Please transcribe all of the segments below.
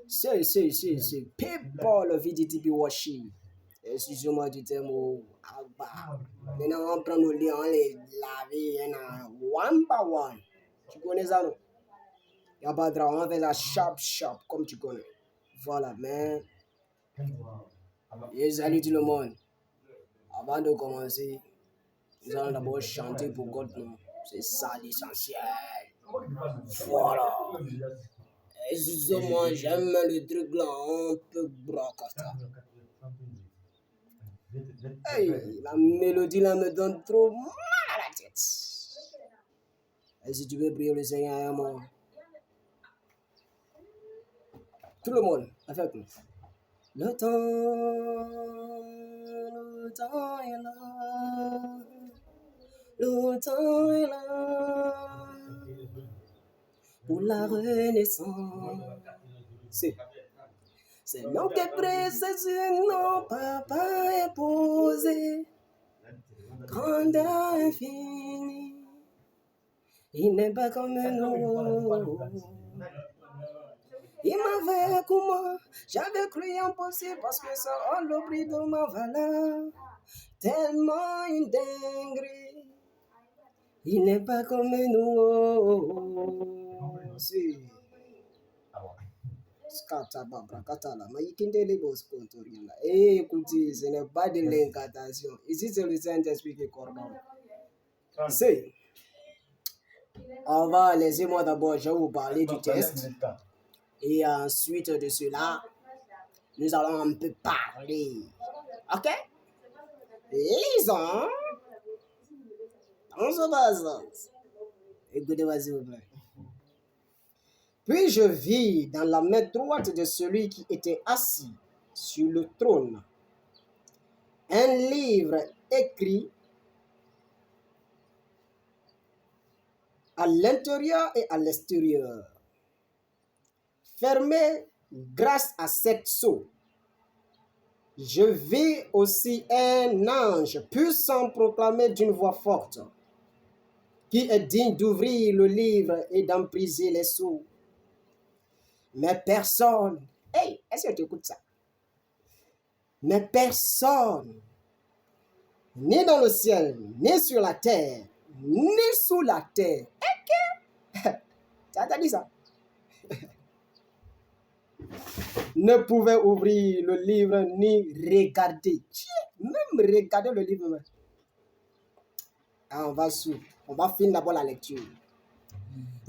C'est. People VDTP Washi. Excusez-moi du terme. Maintenant, on prend nos liens, on les lave, one by one. Tu connais ça, non? Y'a pas de drame, on fait ça sharp, comme tu connais. Voilà, mais. Et salut tout le monde. Avant de commencer, nous allons d'abord chanter pour God. C'est ça l'essentiel. Voilà. Excusez-moi, j'aime le truc là, un peu bracata. Hey, la mélodie là me donne trop mal à la tête. Et si tu veux prier le Seigneur, moi. Tout le monde, avec nous. Le temps est là. Le temps est là. Pour la renaissance. C'est non que précession, non, papa est posé. Grandeur infinie. Il n'est pas comme nous. Il m'avait comment j'avais cru impossible parce que ça a le prix de ma valeur. Tellement une dinguerie. Il n'est pas comme nous. Si. Écoutez, ce n'est pas de l'incantation. Ici, c'est le Saint-Esprit qui coordonne. Si. On va, laissez-moi d'abord, je vais vous parler du test. Et ensuite de cela, nous allons un peu parler. Ok? Lisons. Dans ce passage. Écoutez-moi s'il vous plaît. Puis je vis dans la main droite de celui qui était assis sur le trône un livre écrit à l'intérieur et à l'extérieur, fermé grâce à 7 sceaux. Je vis aussi un ange puissant proclamer d'une voix forte, qui est digne d'ouvrir le livre et d'empriser les sceaux. Mais personne, hey, est-ce que tu écoutes ça? Mais personne, ni dans le ciel, ni sur la terre, ni sous la terre. Tu as dit ça? Ne pouvait ouvrir le livre ni regarder. Même regarder le livre. Ah, on va finir d'abord la lecture.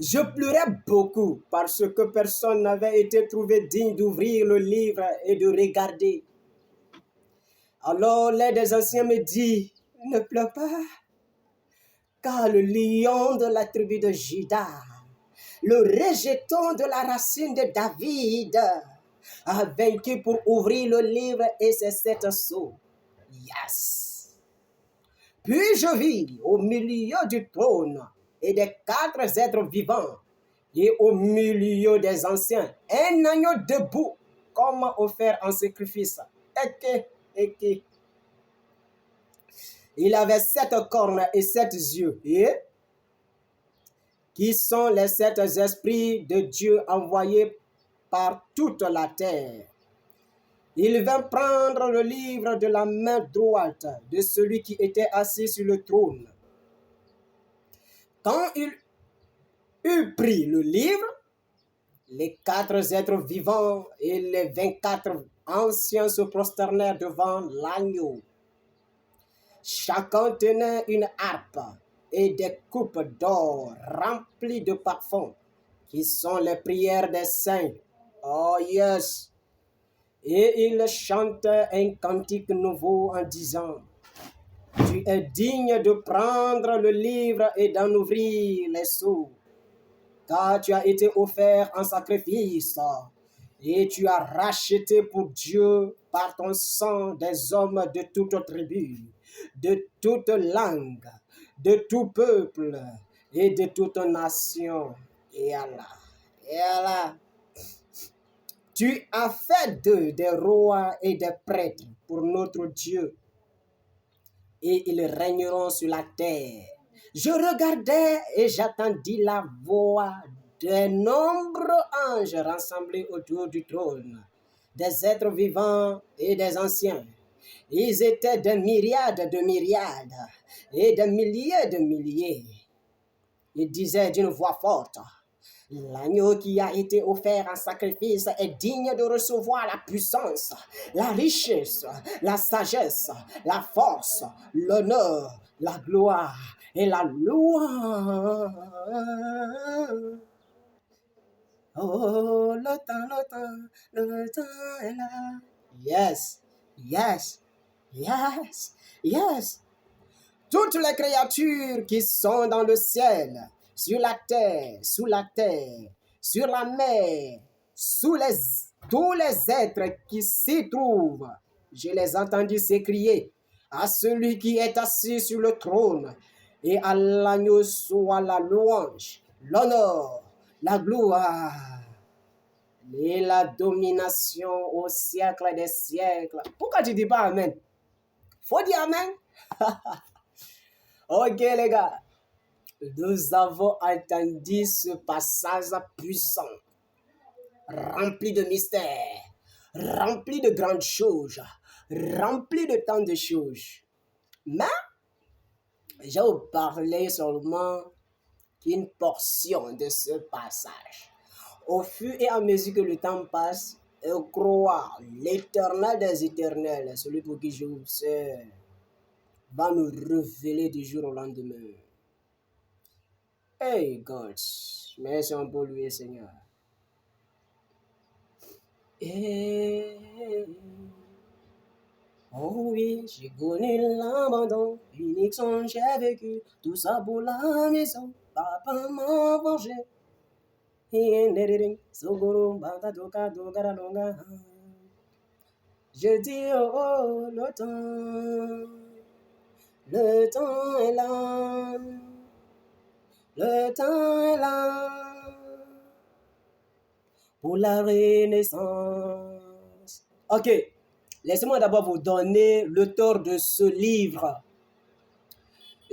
Je pleurais beaucoup parce que personne n'avait été trouvé digne d'ouvrir le livre et de regarder. Alors l'un des anciens me dit, ne pleure pas, car le lion de la tribu de Juda, le rejeton de la racine de David, a vaincu pour ouvrir le livre et ses 7 sceaux. Yes! Puis je vis au milieu du trône et des 4 êtres vivants et au milieu des anciens un agneau debout comme offert en sacrifice. Il avait 7 cornes et 7 yeux, et qui sont les 7 esprits de Dieu envoyés par toute la terre. Il vint prendre le livre de la main droite de celui qui était assis sur le trône. Quand il eut pris le livre, les 4 êtres vivants et les 24 anciens se prosternèrent devant l'agneau. Chacun tenait une harpe et des coupes d'or remplies de parfums, qui sont les prières des saints. Oh yes! Et il chantait un cantique nouveau en disant, tu es digne de prendre le livre et d'en ouvrir les sceaux, car tu as été offert en sacrifice, et tu as racheté pour Dieu par ton sang des hommes de toute tribu, de toute langue, de tout peuple et de toute nation. Et Allah. Tu as fait d'eux des rois et des prêtres pour notre Dieu, et ils régneront sur la terre. Je regardais et j'attendis la voix de nombreux anges rassemblés autour du trône, des êtres vivants et des anciens. Ils étaient des myriades de myriades et des milliers de milliers. Ils disaient d'une voix forte, l'agneau qui a été offert en sacrifice est digne de recevoir la puissance, la richesse, la sagesse, la force, l'honneur, la gloire et la louange. Oh, le temps est là. Yes, yes, yes, yes. Toutes les créatures qui sont dans le ciel, sur la terre, sous la terre, sur la mer, tous les êtres qui s'y trouvent, je les entendis s'écrier à celui qui est assis sur le trône et à l'agneau soit la louange, l'honneur, la gloire et la domination au siècle des siècles. Pourquoi tu dis pas Amen? Faut dire Amen. Ok les gars, nous avons entendu ce passage puissant, rempli de mystères, rempli de grandes choses, rempli de tant de choses. Mais, je vais vous parler seulement qu'une portion de ce passage. Au fur et à mesure que le temps passe, croire l'éternel des éternels, celui pour qui je vous sers, va nous révéler du jour au lendemain. Hey God, merci pour lui, Seigneur. Oh oui, j'ai connu l'abandon, unique son j'ai vécu, tout ça pour la maison, papa m'a vengé. Je dis oh, le temps est là. Le temps est là pour la renaissance. Ok, laissez-moi d'abord vous donner l'auteur de ce livre.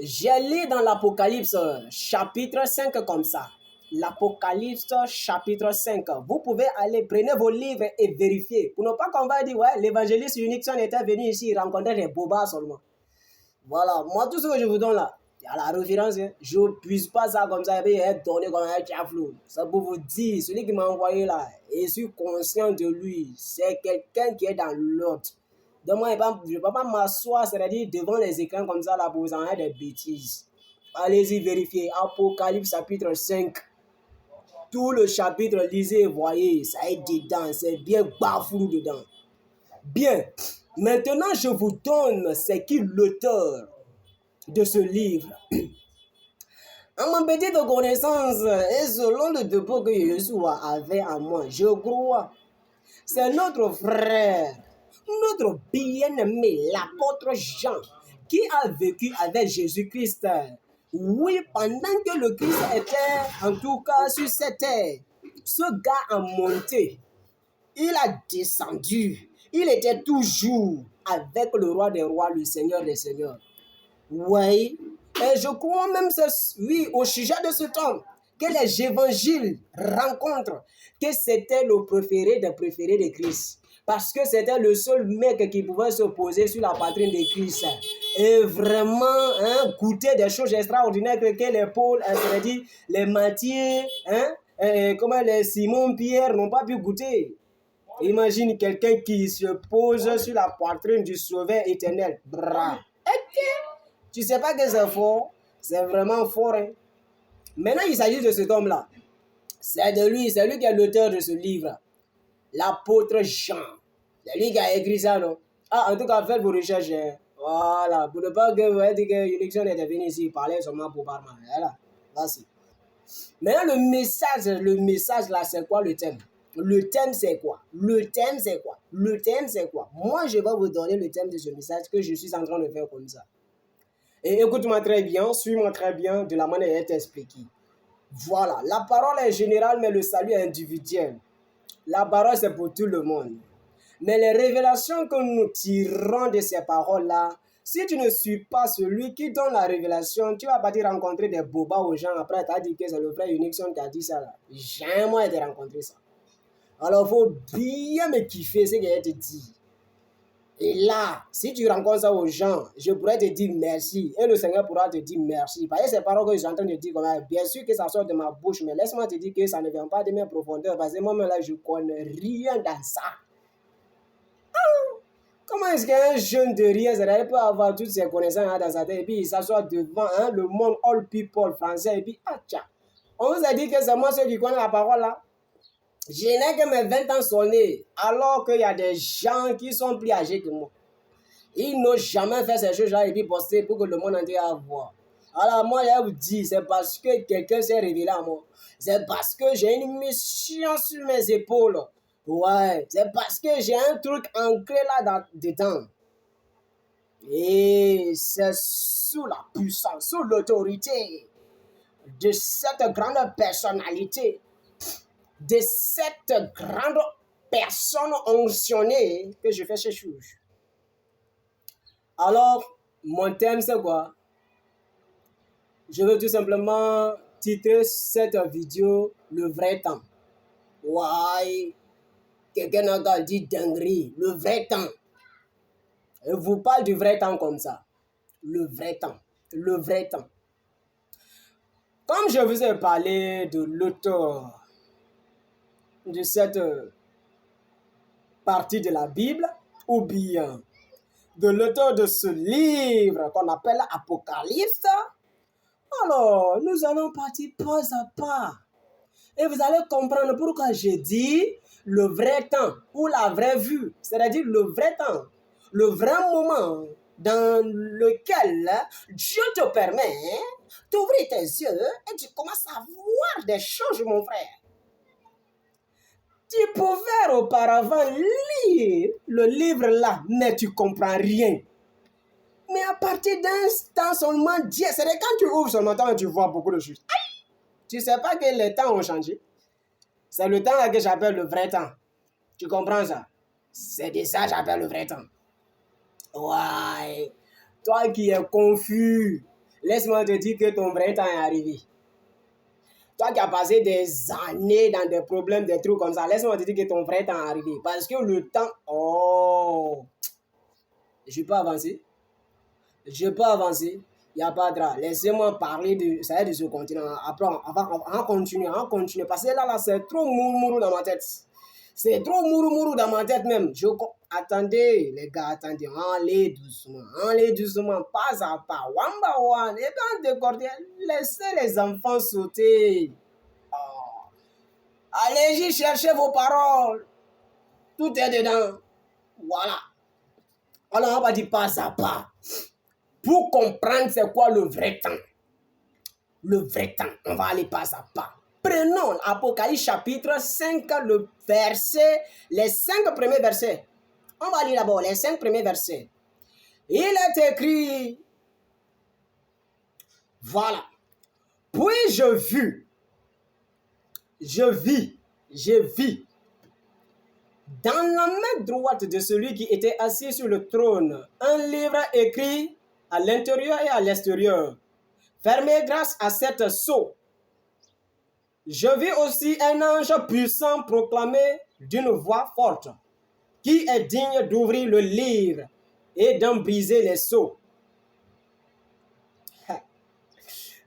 J'ai lu dans l'Apocalypse chapitre 5 comme ça. L'Apocalypse chapitre 5. Vous pouvez aller, prenez vos livres et vérifier. Pour ne pas qu'on va dire, ouais, l'évangéliste Unixon était venu ici rencontrer des bobards seulement. Voilà, moi tout ce que je vous donne là, il y a la référence, hein. Je ne puise pas ça comme ça, et puis donné comme un chaflou. Ça pour vous dire, celui qui m'a envoyé là, et je suis conscient de lui, c'est quelqu'un qui est dans l'ordre. Donc moi, je ne peux pas m'asseoir, c'est-à-dire devant les écrans comme ça là pour vous envoyer des bêtises. Allez-y vérifier, Apocalypse chapitre 5. Tout le chapitre, lisez, voyez, ça est dedans, c'est bien bafou dedans. Bien, maintenant je vous donne c'est qui l'auteur de ce livre. En ma petite connaissance et selon le dépôt que Yeshua avait en moi, je crois, c'est notre frère, notre bien-aimé, l'apôtre Jean, qui a vécu avec Jésus-Christ. Oui, pendant que le Christ était en tout cas sur cette terre, ce gars a monté, il a descendu, il était toujours avec le roi des rois, le Seigneur des seigneurs. Oui, et je crois même, oui, au sujet de cet homme, que les évangiles rencontrent que c'était le préféré des préférés de Christ. Parce que c'était le seul mec qui pouvait se poser sur la poitrine de Christ. Et vraiment goûter des choses extraordinaires que les Paul, c'est-à-dire les Matthieu, comment les Simon Pierre n'ont pas pu goûter. Imagine quelqu'un qui se pose sur la poitrine du Sauveur éternel. Bra. Tu sais pas que c'est fort, c'est vraiment fort. Hein? Maintenant, il s'agit de cet homme-là. C'est de lui, c'est lui qui est l'auteur de ce livre. L'apôtre Jean. C'est lui qui a écrit ça, non? Ah, en tout cas, faites vos recherches. Hein? Voilà, pour ne pas que vous dites que Unixon était venu ici parler seulement pour parler. Voilà, voici. Maintenant, le message là, c'est quoi le thème? Le thème, c'est quoi? Le thème, c'est quoi? Le thème, c'est quoi? Moi, je vais vous donner le thème de ce message que je suis en train de faire comme ça. Et écoute-moi très bien, suis-moi très bien de la manière dont elle t'explique. Voilà, la parole est générale, mais le salut est individuel. La parole, c'est pour tout le monde. Mais les révélations que nous tirons de ces paroles-là Si tu ne suis pas celui qui donne la révélation, tu vas partir rencontrer des bobas aux gens. Après, tu as dit que c'est le frère Unixon qui a dit ça. Là. Jamais été rencontré ça. Alors, il faut bien me kiffer ce que je te dis. Et là, si tu rencontres ça aux gens, je pourrais te dire merci. Et le Seigneur pourra te dire merci. Parce que ces paroles que je suis en train de dire, bien sûr que ça sort de ma bouche, mais laisse-moi te dire que ça ne vient pas de mes profondeurs. Parce que moi-même là, je ne connais rien dans ça. Comment est-ce qu'un jeune de rien, ça peut avoir toutes ces connaissances dans sa tête et puis il s'assoit devant le monde all people français et puis tiens, on vous a dit que c'est moi ceux qui connaissent la parole là. Je n'ai que mes 20 ans sonnés alors qu'il y a des gens qui sont plus âgés que moi. Ils n'ont jamais fait ces choses-là et puis poster pour que le monde entier a voir. Alors moi, je vous dis, c'est parce que quelqu'un s'est révélé à moi. C'est parce que j'ai une mission sur mes épaules. Ouais, c'est parce que j'ai un truc ancré là dedans. Et c'est sous la puissance, sous l'autorité de cette grande personnalité, de cette grande personne onctionnée que je fais ces choses. Alors, mon thème, c'est quoi? Je veux tout simplement titrer cette vidéo « Le vrai temps ». Ouais, quelqu'un a encore dit dinguerie, le vrai temps. Je vous parle du vrai temps comme ça. Le vrai temps. Le vrai temps. Comme je vous ai parlé de l'auteur de cette partie de la Bible, ou bien de l'auteur de ce livre qu'on appelle Apocalypse, alors nous allons partir pas à pas. Et vous allez comprendre pourquoi j'ai dit le vrai temps ou la vraie vue, c'est-à-dire le vrai temps, le vrai moment dans lequel Dieu te permet d'ouvrir tes yeux et tu commences à voir des choses, mon frère. Tu pouvais auparavant lire le livre là, mais tu ne comprends rien. Mais à partir d'un temps seulement, Dieu, c'est quand tu ouvres seulement temps, tu vois beaucoup de choses. Tu ne sais pas que les temps ont changé. C'est le temps là que j'appelle le vrai temps. Tu comprends ça? C'est de ça que j'appelle le vrai temps. Ouais. Toi qui es confus, laisse-moi te dire que ton vrai temps est arrivé. Toi qui as passé des années dans des problèmes, des trucs comme ça, laisse-moi te dire que ton vrai temps est arrivé. Parce que le temps... Oh! Je peux avancer? Je peux avancer? Il n'y a pas de drap. Laissez-moi parler de ce continent. Après, on va continuer, Parce que là, c'est trop mourou dans ma tête. C'est trop mourou dans ma tête même. Attendez, les gars, attendez. Allez doucement, pas à pas. One by one. Et dans le cordial, laissez les enfants sauter. Oh. Allez-y, cherchez vos paroles. Tout est dedans. Voilà. Alors, on va dire pas à pas. Pour comprendre c'est quoi le vrai temps. Le vrai temps, on va aller pas à pas. Prenons l'Apocalypse chapitre 5, les 5 premiers versets. On va lire d'abord les 5 premiers versets. Il est écrit, voilà. Puis je vis, dans la main droite de celui qui était assis sur le trône, un livre écrit à l'intérieur et à l'extérieur, fermé grâce à cette sceau. Je vis aussi un ange puissant proclamer d'une voix forte, qui est digne d'ouvrir le livre et d'en briser les sceaux.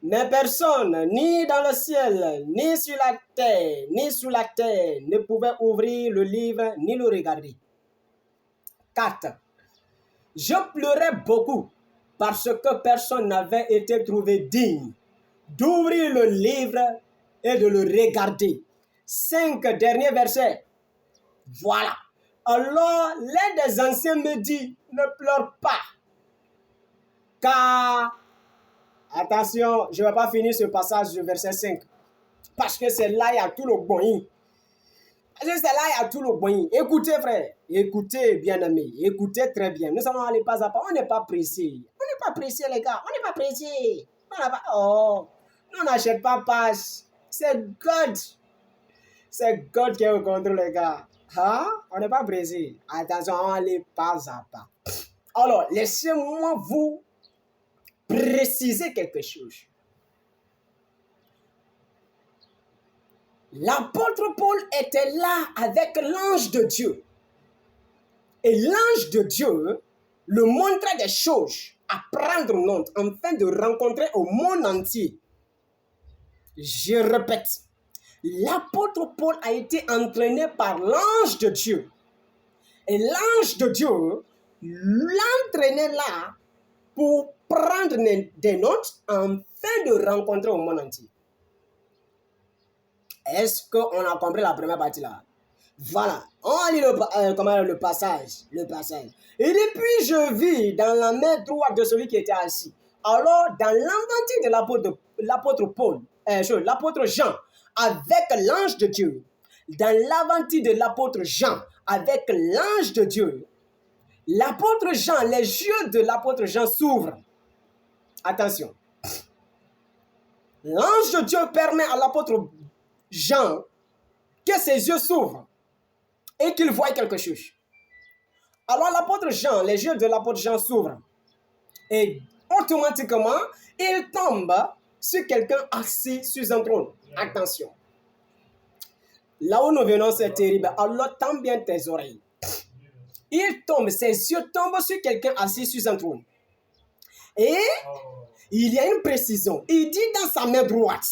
Mais personne, ni dans le ciel, ni sur la terre, ni sous la terre, ne pouvait ouvrir le livre ni le regarder. 4. Je pleurais beaucoup parce que personne n'avait été trouvé digne d'ouvrir le livre et de le regarder. 5 derniers versets. Voilà. Alors, l'un des anciens me dit, ne pleure pas. Car, attention, je ne vais pas finir ce passage du verset 5. Parce que c'est là, il y a tout le bon. Parce que c'est là, il y a tout le bon. Écoutez, frère. Écoutez, bien-aimés. Écoutez très bien. Nous allons aller pas à pas. On n'est pas pressé. On n'est pas pressé, les gars. On n'est pas pressé. Oh. On n'achète pas passe. C'est God. C'est God qui est au contrôle, les gars. Hein? On n'est pas pressé. Attention, on va aller pas à pas. Alors, laissez-moi vous préciser quelque chose. L'apôtre Paul était là avec l'ange de Dieu. Et l'ange de Dieu le montrait des choses à prendre note afin de rencontrer au monde entier. Je répète, l'apôtre Paul a été entraîné par l'ange de Dieu. Et l'ange de Dieu l'entraînait là pour prendre des notes afin de rencontrer au monde entier. Est-ce qu'on a compris la première partie là? Voilà, on lit le passage. Il dit, puis je vis dans la main droite de celui qui était assis. Alors, dans l'inventaire de l'apôtre Paul, l'apôtre Jean, avec l'ange de Dieu, dans l'inventaire de l'apôtre Jean, avec l'ange de Dieu, l'apôtre Jean, les yeux de l'apôtre Jean s'ouvrent. Attention. L'ange de Dieu permet à l'apôtre Jean que ses yeux s'ouvrent et qu'il voie quelque chose. Alors l'apôtre Jean, les yeux de l'apôtre Jean s'ouvrent et automatiquement, il tombe sur quelqu'un assis sur un trône. Attention. Là où nous venons, c'est terrible. Alors tends bien tes oreilles. Il tombe, ses yeux tombent sur quelqu'un assis sur un trône. Et il y a une précision. Il dit dans sa main droite.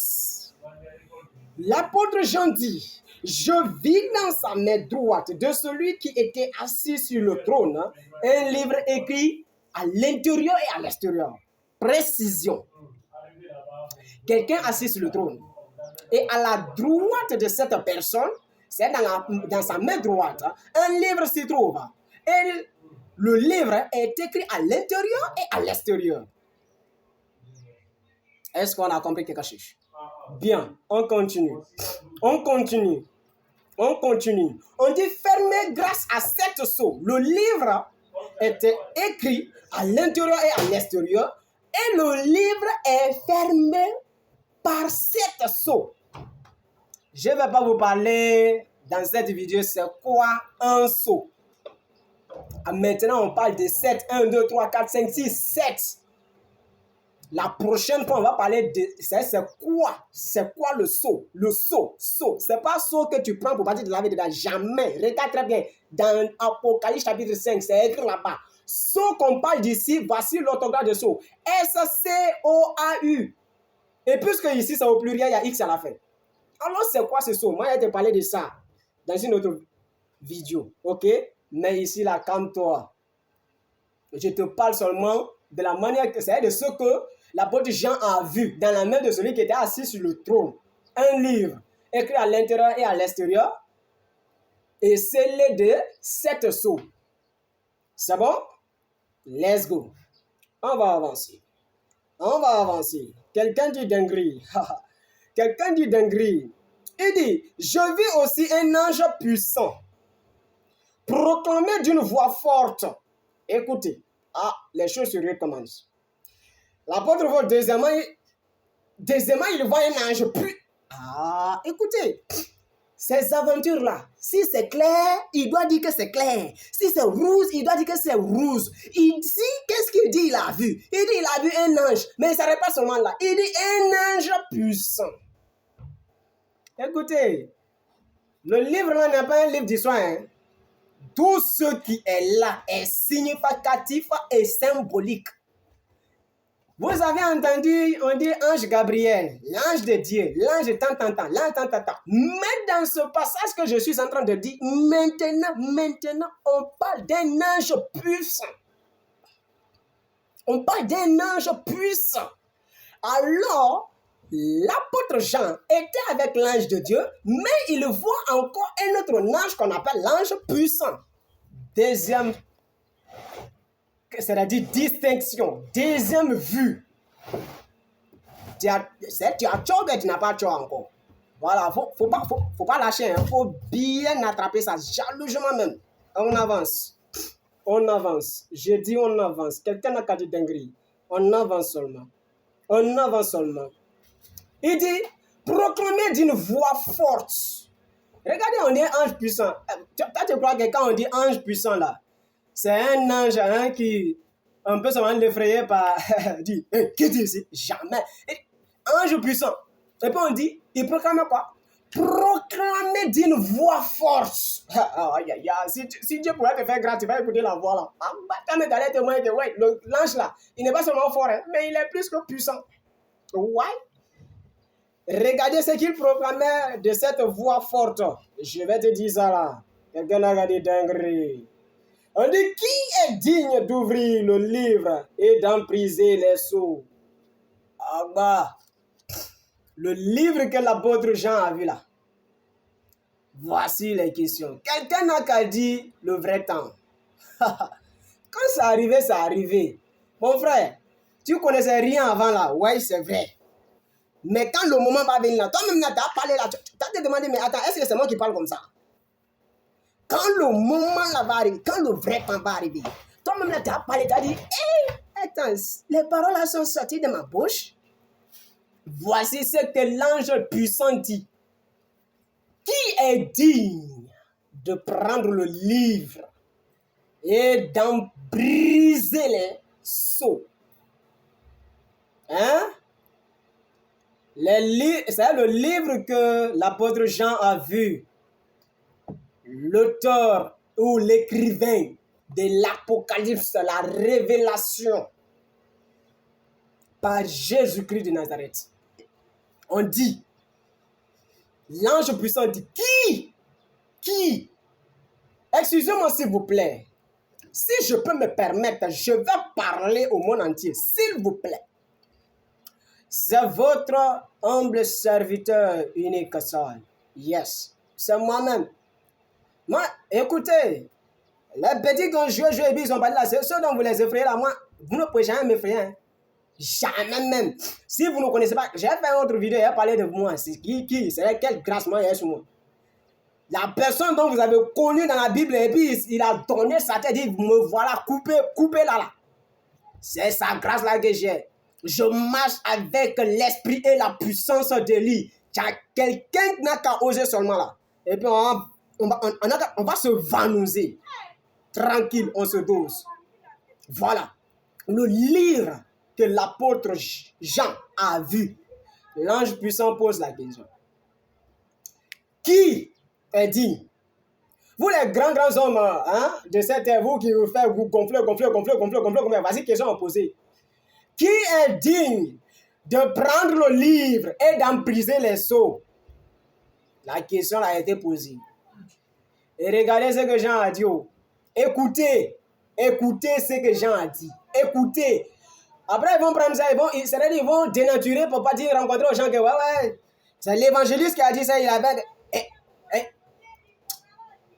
L'apôtre Jean dit, je vis dans sa main droite de celui qui était assis sur le trône un livre écrit à l'intérieur et à l'extérieur. Précision. Quelqu'un assis sur le trône. Et à la droite de cette personne, c'est dans sa main droite, un livre s'y trouve. Et le livre est écrit à l'intérieur et à l'extérieur. Est-ce qu'on a compris quelque chose? Bien, on continue. On dit fermé grâce à cette sceau. Le livre était écrit à l'intérieur et à l'extérieur. Et le livre est fermé par cette sceau. Je ne vais pas vous parler dans cette vidéo c'est quoi un sceau. Maintenant, on parle de 7. 1, 2, 3, 4, 5, 6, 7. La prochaine fois, on va parler de... C'est quoi le seau? Le seau. C'est pas seau que tu prends pour partir de laver dedans. Jamais. Regarde très bien. Dans Apocalypse chapitre 5, c'est écrit là-bas. Seau qu'on parle d'ici, voici l'orthographe de seau. S-C-O-A-U. Et puisque ici, c'est au pluriel, il y a X à la fin. Alors, c'est quoi ce seau? Moi, je vais te parler de ça dans une autre vidéo. OK? Mais ici, là, calme-toi. Je te parle seulement de la manière que c'est de ce que l'apôtre Jean a vu dans la main de celui qui était assis sur le trône. Un livre écrit à l'intérieur et à l'extérieur et scellé de 7 sceaux. C'est bon? Let's go. On va avancer. Quelqu'un dit dinguerie. Quelqu'un dit dinguerie. Il dit, je vis aussi un ange puissant, proclamé d'une voix forte. Écoutez, les choses se recommencent. L'apôtre Paul, deuxièmement, il voit un ange puissant. Écoutez, ces aventures-là, si c'est clair, il doit dire que c'est clair. Si c'est rouge, il doit dire que c'est rouge. Ici, qu'est-ce qu'il dit, il a vu? Il dit, il a vu un ange, mais il ne s'arrête pas seulement là. Il dit un ange puissant. Écoutez, le livre-là n'est pas un livre d'histoire, hein. Tout ce qui est là est significatif et symbolique. Vous avez entendu, on dit ange Gabriel, l'ange de Dieu, l'ange tant. Mais dans ce passage que je suis en train de dire, maintenant, on parle d'un ange puissant. On parle d'un ange puissant. Alors, l'apôtre Jean était avec l'ange de Dieu, mais il voit encore un autre ange qu'on appelle l'ange puissant. Deuxième, c'est-à-dire distinction. Deuxième vue. Tu as tort, mais tu n'as pas tort encore. Voilà, faut pas lâcher. Il faut bien attraper ça, jalousement même. On avance. Je dis on avance. Quelqu'un n'a qu'à dire dinguerie. On avance seulement. Il dit, proclamer d'une voix forte. Regardez, on est ange puissant. Toi, tu crois que quand on dit ange puissant là, C'est un ange hein, qui, on peut seulement l'effrayer par dire, hey, qui dit ici? Jamais. Et, ange puissant. Et puis on dit, il proclame quoi? Proclamer d'une voix forte. Si Dieu pourrait te faire grâce, tu vas écouter la voix là. Quand même d'aller témoigner que ouais, l'ange là, il n'est pas seulement fort, hein, mais il est plus que puissant. Ouais. Regardez ce qu'il proclamait de cette voix forte. Je vais te dire ça là. Quelqu'un a regardé dinguerie. On dit, qui est digne d'ouvrir le livre et d'empriser les sceaux? Ah bah, le livre que l'apôtre Jean a vu là. Voici les questions. Quelqu'un n'a qu'à dire le vrai temps. Quand ça arrivait, ça arrivait. Mon frère, tu connaissais rien avant là. Oui, c'est vrai. Mais quand le moment va venir là, toi-même là, tu as parlé là, tu as te demandé, mais attends, est-ce que c'est moi qui parle comme ça? Quand le moment là va arriver, quand le vrai temps va arriver, toi-même là, tu as parlé, tu as dit, hé, attends, les paroles là sont sorties de ma bouche. Voici ce que l'ange puissant dit. Qui est digne de prendre le livre et d'en briser les sceaux? Hein? C'est le livre que l'apôtre Jean a vu. L'auteur ou l'écrivain de l'Apocalypse, la révélation par Jésus-Christ de Nazareth. On dit, l'ange puissant dit, qui? Excusez-moi s'il vous plaît. Si je peux me permettre, je vais parler au monde entier, s'il vous plaît. C'est votre humble serviteur unique seul. Yes, c'est moi-même. Moi, écoutez, les petits qui ont joué, ils ont parlé là, c'est ceux dont vous les effrayez là, moi, vous ne pouvez jamais m'effrayer. Hein. Jamais même. Si vous ne connaissez pas, j'ai fait une autre vidéo, il a parlé de moi. C'est qui? C'est quelle grâce moi il y a sur moi. La personne dont vous avez connu dans la Bible, et puis il a donné sa tête, il dit, me voilà, coupé là. C'est sa grâce là que j'ai. Je marche avec l'esprit et la puissance de lui. Quelqu'un n'a qu'à oser seulement là. Et puis on va se vanouser. Tranquille, on se dose. Voilà. Le livre que l'apôtre Jean a vu. L'ange puissant pose la question. Qui est digne? Vous les grands hommes hein, de cette terre, vous qui vous faites gonfler. Voici question à poser. Qui est digne de prendre le livre et d'en briser les sceaux? La question a été posée. Et regardez ce que Jean a dit. Écoutez ce que Jean a dit. Écoutez. Après, ils vont prendre ça, ils vont dénaturer pour pas dire rencontrer aux gens que ouais, c'est l'évangéliste qui a dit ça, il avait...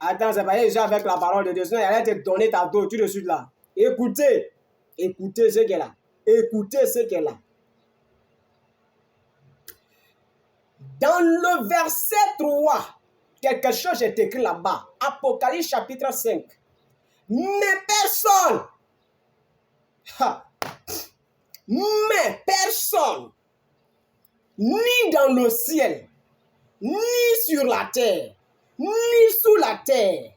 Attends, c'est pas déjà avec la parole de Dieu, sinon il allait te donner ta dos tout de suite là. Écoutez ce qu'elle a. Écoutez ce qu'elle a. Dans le verset 3, quelque chose est écrit là-bas. Apocalypse chapitre 5. Mais personne, ni dans le ciel, ni sur la terre, ni sous la terre,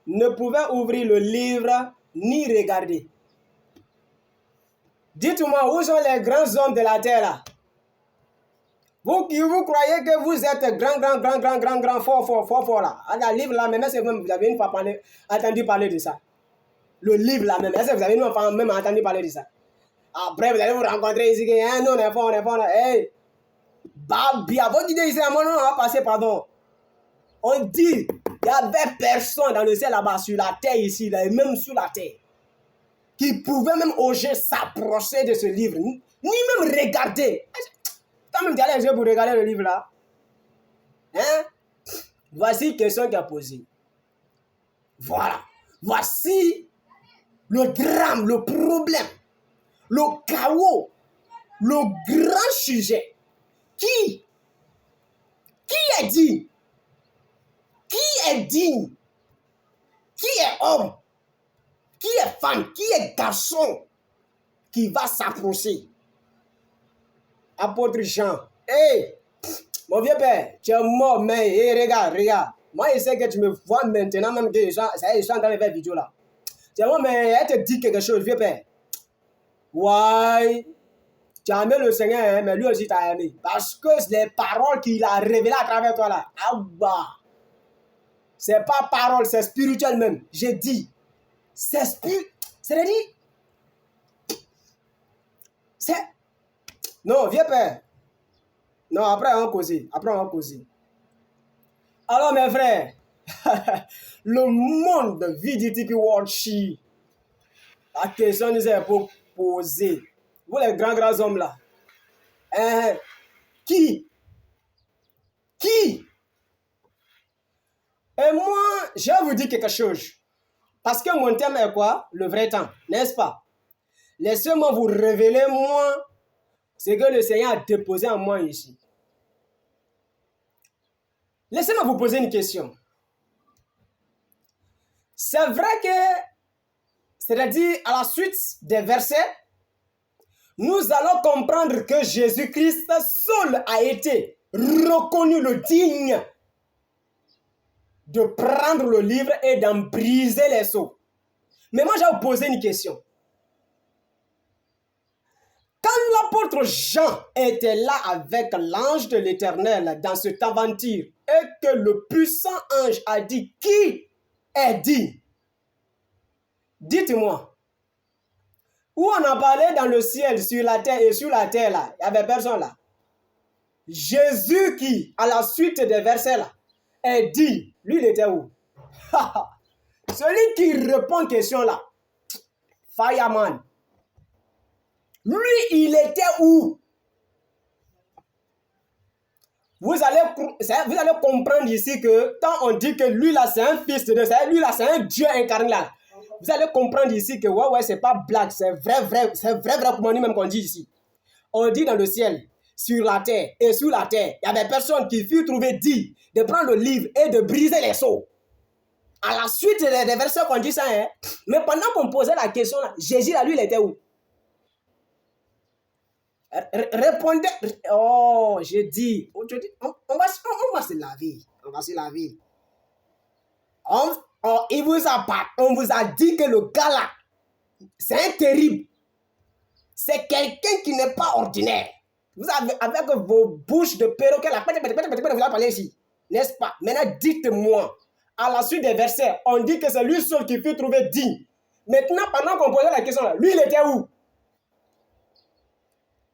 ne pouvait ouvrir le livre ni regarder. Dites-moi, où sont les grands hommes de la terre là? Vous croyez que vous êtes grand, fort là. Dans le livre là, même est-ce que vous avez une fois entendu parler de ça? Le livre là même, est-ce que vous avez une fois même entendu parler de ça? Après, vous allez vous rencontrer ici, non, on est fort, hey, Babia, votre idée ici, on va passer, pardon. On dit, il n'y avait personne dans le ciel là-bas, sur la terre ici, là, et même sous la terre, qui pouvait même oser s'approcher de ce livre, ni même regarder. T'as même allé les yeux pour regarder le livre là. Hein? Voici une question qui a posée. Voilà. Voici le drame, le problème, le chaos, le grand sujet. Qui est digne? Qui est digne? Qui est homme? Qui est femme? Qui est garçon? Qui va s'approcher? Apôtre Jean. Hey, mon vieux père, tu es mort, mais hey, regarde. Moi, je sais que tu me vois maintenant, même que je suis en train de faire vidéo là. C'est bon, mais elle te dit quelque chose, vieux père. Ouais, tu as aimé le Seigneur, hein, mais lui aussi t'a aimé. Parce que les paroles qu'il a révélées à travers toi là, ah bah, c'est pas parole, c'est spirituel même. J'ai dit, c'est spirituel. C'est-à-dire, c'est... Non, vieux père. Non, après on va causer. Alors mes frères, le monde de VDTP World Chi, la question nous est posée. Vous les grands hommes là, qui? Et moi, je vais vous dire quelque chose. Parce que mon thème est quoi? Le vrai temps, n'est-ce pas? Laissez-moi vous révéler, moi, ce que le Seigneur a déposé en moi ici. Laissez-moi vous poser une question. C'est vrai que, c'est-à-dire à la suite des versets, nous allons comprendre que Jésus-Christ seul a été reconnu le digne de prendre le livre et d'en briser les sceaux. Mais moi, je vais vous poser une question. Quand l'apôtre Jean était là avec l'ange de l'Éternel dans cette aventure et que le puissant ange a dit, qui est dit? Dites-moi, où on a parlé dans le ciel, sur la terre et sur la terre là, il n'y avait personne là. Jésus qui, à la suite des versets là, est dit, lui il était où? Celui qui répond question là, Fireman. Lui, il était où? Vous allez comprendre ici que quand on dit que lui là c'est un fils de Dieu, lui là c'est un Dieu incarné là. Vous allez comprendre ici que ouais, c'est pas blague, c'est vrai, comme même qu'on dit ici. On dit dans le ciel, sur la terre et sous la terre, il y avait personne qui fut trouvé dit de prendre le livre et de briser les sceaux. À la suite des versets qu'on dit ça, hein, mais pendant qu'on posait la question là, Jésus là, lui il était où? Répondez. Oh, j'ai dit, on va se laver. On va se laver. On vous a dit que le gars là, c'est un terrible. C'est quelqu'un qui n'est pas ordinaire. Vous avez, avec vos bouches de perroquet là, vous allez parler ici. N'est-ce pas? Maintenant, dites-moi, à la suite des versets, on dit que c'est lui seul qui fut trouvé digne. Maintenant, pendant qu'on posait la question là, lui, il était où?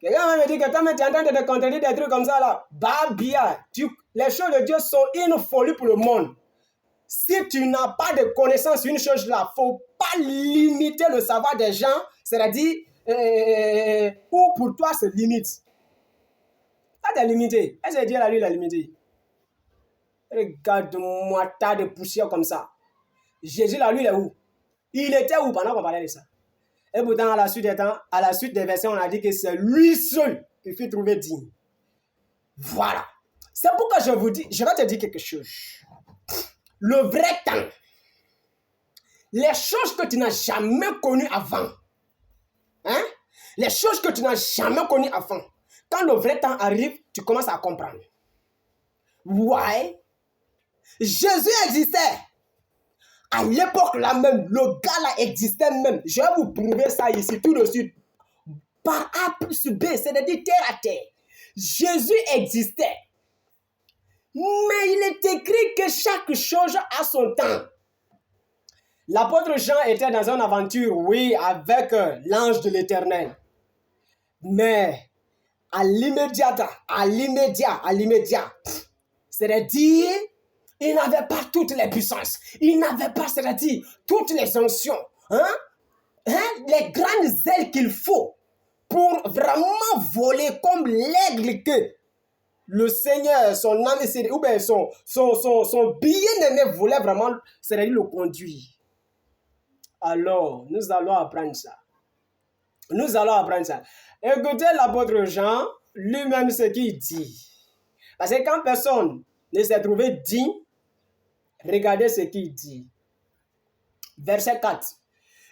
Quelqu'un me dit que quand tu es en train de te contredire des trucs comme ça là, bah bien, les choses de Dieu sont une folie pour le monde. Si tu n'as pas de connaissance sur une chose là, il ne faut pas limiter le savoir des gens, c'est-à-dire, où pour toi c'est limite. Ça t'es limité. Est-ce que Dieu là lui l'a limité? Regarde-moi, tas de poussière comme ça. Jésus là lui il est où? Il était où pendant qu'on parlait de ça? Et pourtant, à la suite des versets, on a dit que c'est lui seul qui fut trouvé digne. Voilà. C'est pourquoi je vous dis, je vais te dire quelque chose. Le vrai temps, les choses que tu n'as jamais connues avant, hein? Les choses que tu n'as jamais connues avant, quand le vrai temps arrive, tu commences à comprendre. Ouais. Jésus existait. À l'époque là même, le gars là existait même. Je vais vous prouver ça ici tout de suite. Par A plus B, c'est-à-dire terre à terre. Jésus existait. Mais il est écrit que chaque chose a son temps. L'apôtre Jean était dans une aventure, oui, avec l'ange de l'Éternel. Mais à l'immédiat, c'est-à-dire, il n'avait pas toutes les puissances. Il n'avait pas, c'est-à-dire, toutes les sanctions. Les grandes ailes qu'il faut pour vraiment voler comme l'aigle que le Seigneur, son âme, ou bien son bien-aimé voulait vraiment, c'est-à-dire le conduire. Alors, nous allons apprendre ça. Écoutez l'apôtre Jean, lui-même ce qu'il dit. Parce que quand personne ne s'est trouvé digne, regardez ce qu'il dit. Verset 4.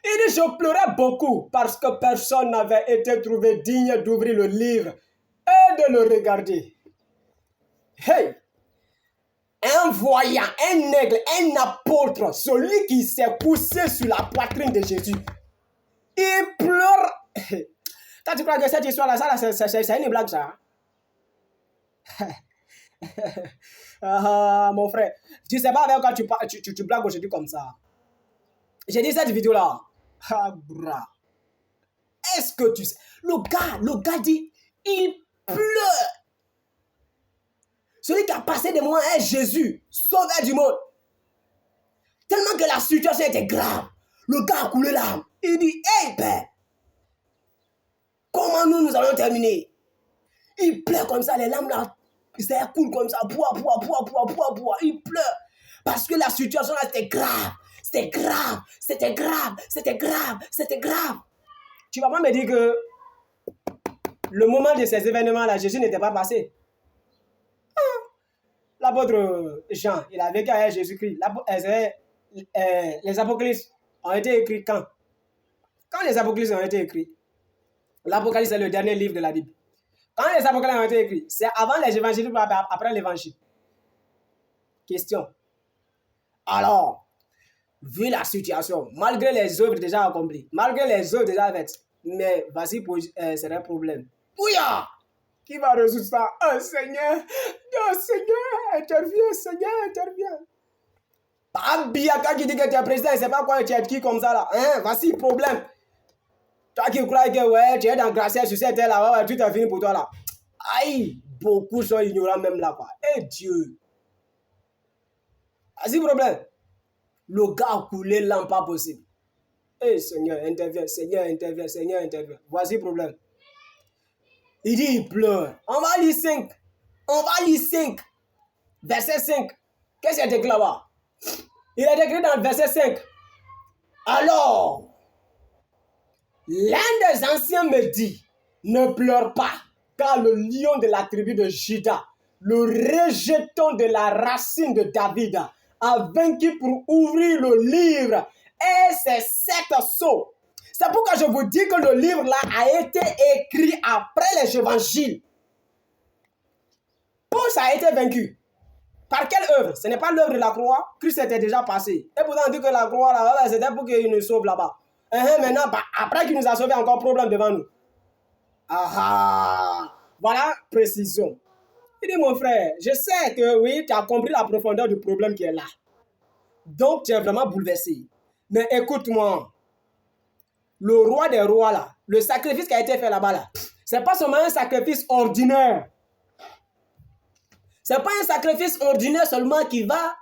Il dit, je pleurais beaucoup parce que personne n'avait été trouvé digne d'ouvrir le livre et de le regarder. Hey! un voyant, un aigle, un apôtre, celui qui s'est poussé sur la poitrine de Jésus. Il pleure. Toi, tu crois que cette histoire-là, c'est une blague, ça? Mon frère, tu sais pas avec quoi tu blagues aujourd'hui comme ça. J'ai dit cette vidéo-là. Bra. Est-ce que tu sais? Le gars dit, il pleure. Celui qui a passé des mois est Jésus, sauveur du monde. Tellement que la situation était grave. Le gars a coulé l'âme. Il dit, hey père, comment nous allons terminer? Il pleure comme ça, les larmes là, ça coule comme ça, il pleure. Parce que la situation là, c'était grave. C'était grave, c'était grave, c'était grave, c'était grave. Tu vas pas me dire que le moment de ces événements-là, Jésus n'était pas passé. L'apôtre Jean, il a vécu avec Jésus-Christ. Les apocalypses ont été écrits quand? Quand les apocalypses ont été écrits, l'Apocalypse est le dernier livre de la Bible. Quand les apocalypses ont été écrits, c'est avant les évangiles ou après l'évangile? Question. Alors, vu la situation, malgré les œuvres déjà accomplies, malgré les œuvres déjà faites, mais vas-y, c'est un problème. Ouya! Qui va résoudre ça? Oh Seigneur, interviens, Seigneur, interviens. Pas bien quand il dit que tu es président, il ne sait pas quoi tu es qui comme ça là. Hein? Voici le problème. Toi qui crois que ouais, tu es dans grâce sur cette terre là, ouais, tout est fini pour toi là. Aïe, beaucoup sont ignorants même là quoi. Eh Dieu. Voici le problème. Le gars a coulé l'âme pas possible. Eh Seigneur, interviens, Seigneur, interviens, Seigneur, interviens. Voici le problème. Il dit, il pleure. On va lire 5. On va lire 5. Verset 5. Qu'est-ce qu'il y a écrit là-bas? Il est écrit dans le verset 5. Alors, l'un des anciens me dit, ne pleure pas, car le lion de la tribu de Juda, le rejeton de la racine de David, a vaincu pour ouvrir le livre et ses 7 sceaux. C'est pourquoi je vous dis que le livre là a été écrit après les évangiles. Paul a été vaincu. Par quelle œuvre? Ce n'est pas l'œuvre de la croix. Christ était déjà passé. Et pourtant on dit que la croix là, c'était pour qu'il nous sauve là-bas. Maintenant, après qu'il nous a sauvé, encore problème devant nous. Voilà, précision. Il dit, mon frère, je sais que oui, tu as compris la profondeur du problème qui est là. Donc, tu es vraiment bouleversé. Mais écoute-moi. Le roi des rois là, le sacrifice qui a été fait là-bas là, c'est pas seulement un sacrifice ordinaire. C'est pas un sacrifice ordinaire seulement qui va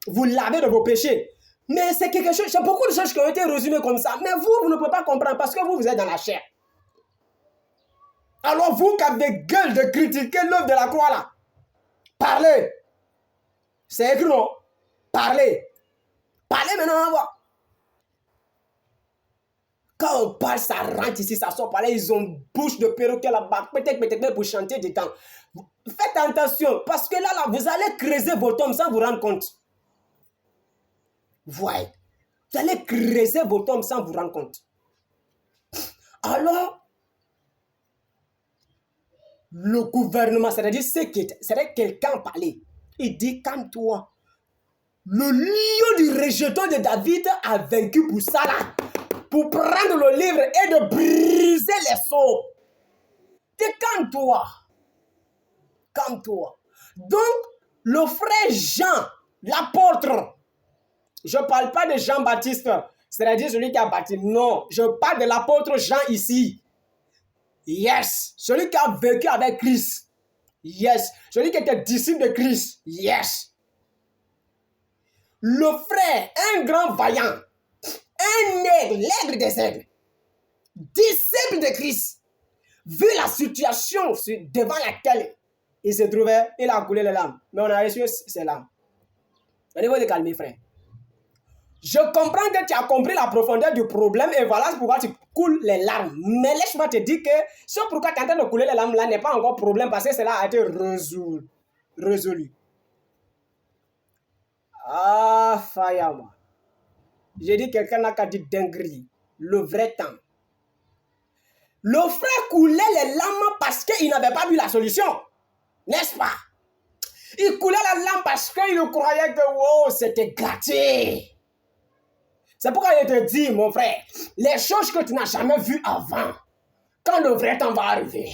vous laver de vos péchés. Mais c'est quelque chose, c'est beaucoup de choses qui ont été résumées comme ça. Mais vous ne pouvez pas comprendre parce que vous êtes dans la chair. Alors vous qui avez gueule de critiquer l'œuvre de la croix là, parlez. C'est écrit non? Parlez. Parlez maintenant, on va. Quand on parle, ça rentre ici, ça sort par là, ils ont bouche de perroquet là-bas, peut-être pour chanter dedans. Faites attention, parce que là, vous allez creuser vos tombes sans vous rendre compte. Voyez, vous allez creuser vos tombes sans vous rendre compte. Alors, le gouvernement, c'est-à-dire quelqu'un parlait, il dit, calme-toi. Le lion du rejeton de David a vaincu pour ça là. Pour prendre le livre et de briser les sceaux. Calme-toi. Calme-toi. Donc, le frère Jean, l'apôtre, je ne parle pas de Jean-Baptiste, c'est-à-dire celui qui a baptisé. Non, je parle de l'apôtre Jean ici. Yes. Celui qui a vécu avec Christ. Yes. Celui qui était disciple de Christ. Yes. Le frère, un grand vaillant. Un aigle, l'aigle des aigles, disciple de Christ, vu la situation devant laquelle il se trouvait, il a coulé les larmes. Mais on a reçu ses larmes. On est de calmer, frère. Je comprends que tu as compris la profondeur du problème et voilà pourquoi tu coules les larmes. Mais laisse-moi te dire que ce pourquoi tu es en train de couler les larmes là n'est pas encore problème parce que cela a été résolu. Ah, Fayama. J'ai dit quelqu'un n'a qu'à dire dinguerie. Le vrai temps. Le frère coulait les larmes parce qu'il n'avait pas vu la solution. N'est-ce pas? Il coulait la lampe parce qu'il croyait que wow, c'était gâté. C'est pourquoi je te dis, mon frère, les choses que tu n'as jamais vues avant, quand le vrai temps va arriver,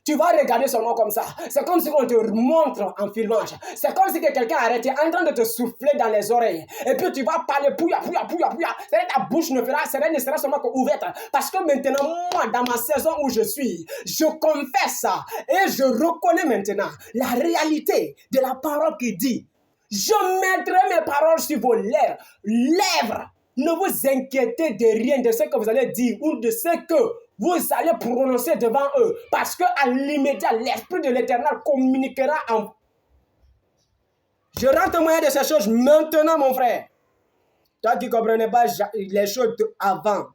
tu vas regarder seulement comme ça. C'est comme si on te montre en filmage. C'est comme si quelqu'un arrêtait en train de te souffler dans les oreilles. Et puis tu vas parler pouya. Ta bouche ne sera seulement qu'ouverte. Parce que maintenant, moi, dans ma saison où je suis, je confesse ça. Et je reconnais maintenant la réalité de la parole qui dit, je mettrai mes paroles sur vos lèvres. Ne vous inquiétez de rien de ce que vous allez dire ou de ce que vous allez prononcer devant eux. Parce qu'à l'immédiat, l'Esprit de l'Éternel communiquera en... Je rends témoin de ces choses maintenant, mon frère. Toi qui ne comprenais pas les choses avant.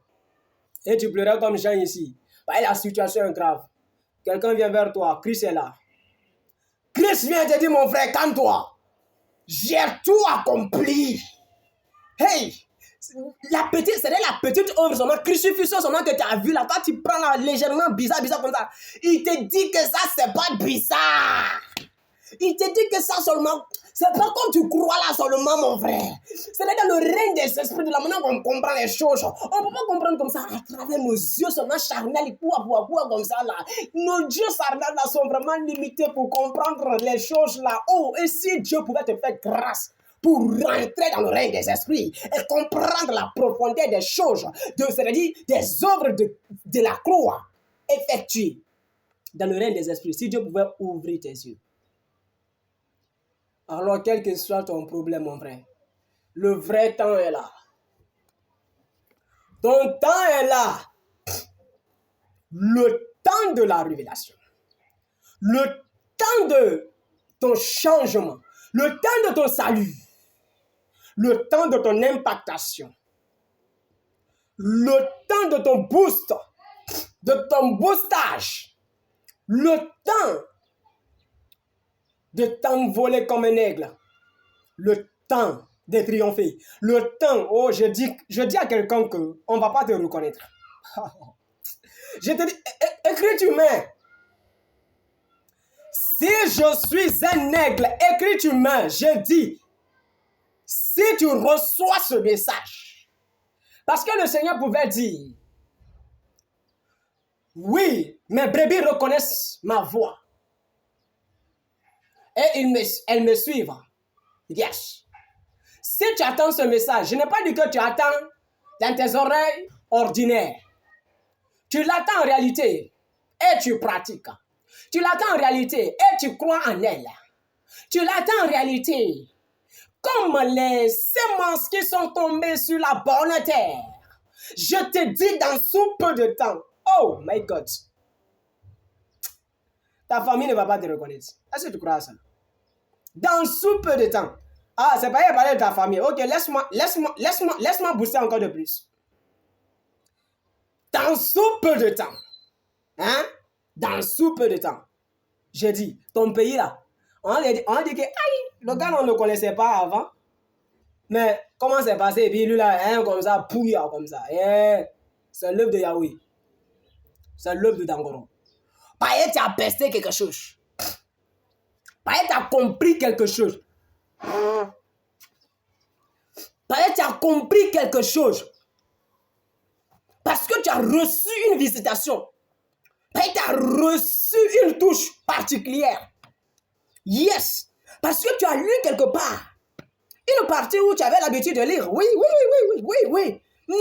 Et tu pleurais comme Jean ici. Bah, la situation est grave. Quelqu'un vient vers toi. Christ est là. Christ vient te dire, mon frère, calme-toi. J'ai tout accompli. Hey! C'est la petite œuvre seulement, crucifixion seulement que tu as vu là. Toi, tu prends là légèrement bizarre comme ça. Il te dit que ça, c'est pas bizarre. Il te dit que ça seulement, c'est pas comme tu crois là seulement, mon frère. C'est dans le règne des esprits, de la manière qu'on comprend les choses. On ne peut pas comprendre comme ça à travers nos yeux seulement charnels, comme ça là. Nos yeux charnels là sont vraiment limités pour comprendre les choses là. Oh, et si Dieu pouvait te faire grâce pour rentrer dans le règne des esprits et comprendre la profondeur des choses, c'est-à-dire des œuvres de la croix effectuées dans le règne des esprits. Si Dieu pouvait ouvrir tes yeux. Alors, quel que soit ton problème, mon frère, le vrai temps est là. Ton temps est là. Le temps de la révélation. Le temps de ton changement. Le temps de ton salut. Le temps de ton impactation, le temps de ton boost, de ton boostage, le temps de t'envoler comme un aigle, le temps de triompher, le temps, oh, je dis à quelqu'un qu'on ne va pas te reconnaître. Je te dis, écris humain. Si je suis un aigle, écris humain, je dis, si tu reçois ce message, parce que le Seigneur pouvait dire, oui, mes brebis reconnaissent ma voix. Et elles me suivent. Yes. Si tu attends ce message, je n'ai pas dit que tu attends dans tes oreilles ordinaires. Tu l'attends en réalité et tu pratiques. Tu l'attends en réalité et tu crois en elle. Tu l'attends en réalité comme les semences qui sont tombées sur la bonne terre. Je te dis dans sous peu de temps. Oh my God. Ta famille ne va pas te reconnaître. Est-ce que tu crois à ça? Dans sous peu de temps. Ah, c'est pas y parler de ta famille. Ok, laisse-moi booster encore de plus. Dans sous peu de temps. Hein? Dans sous peu de temps. J'ai dit, ton pays là, on a dit que aïe, le gars on ne connaissait pas avant. Mais comment c'est passé? Et puis lui là, hein, comme ça, pouilla comme ça. Eh, c'est l'œuvre de Yahweh. C'est l'œuvre de Dangoro. Paye, tu as pesté quelque chose. Paye, tu as compris quelque chose. Paye, tu as compris quelque chose. Parce que tu as reçu une visitation. Paye, tu as reçu une touche particulière. Yes. Parce que tu as lu quelque part une partie où tu avais l'habitude de lire. Oui. Mais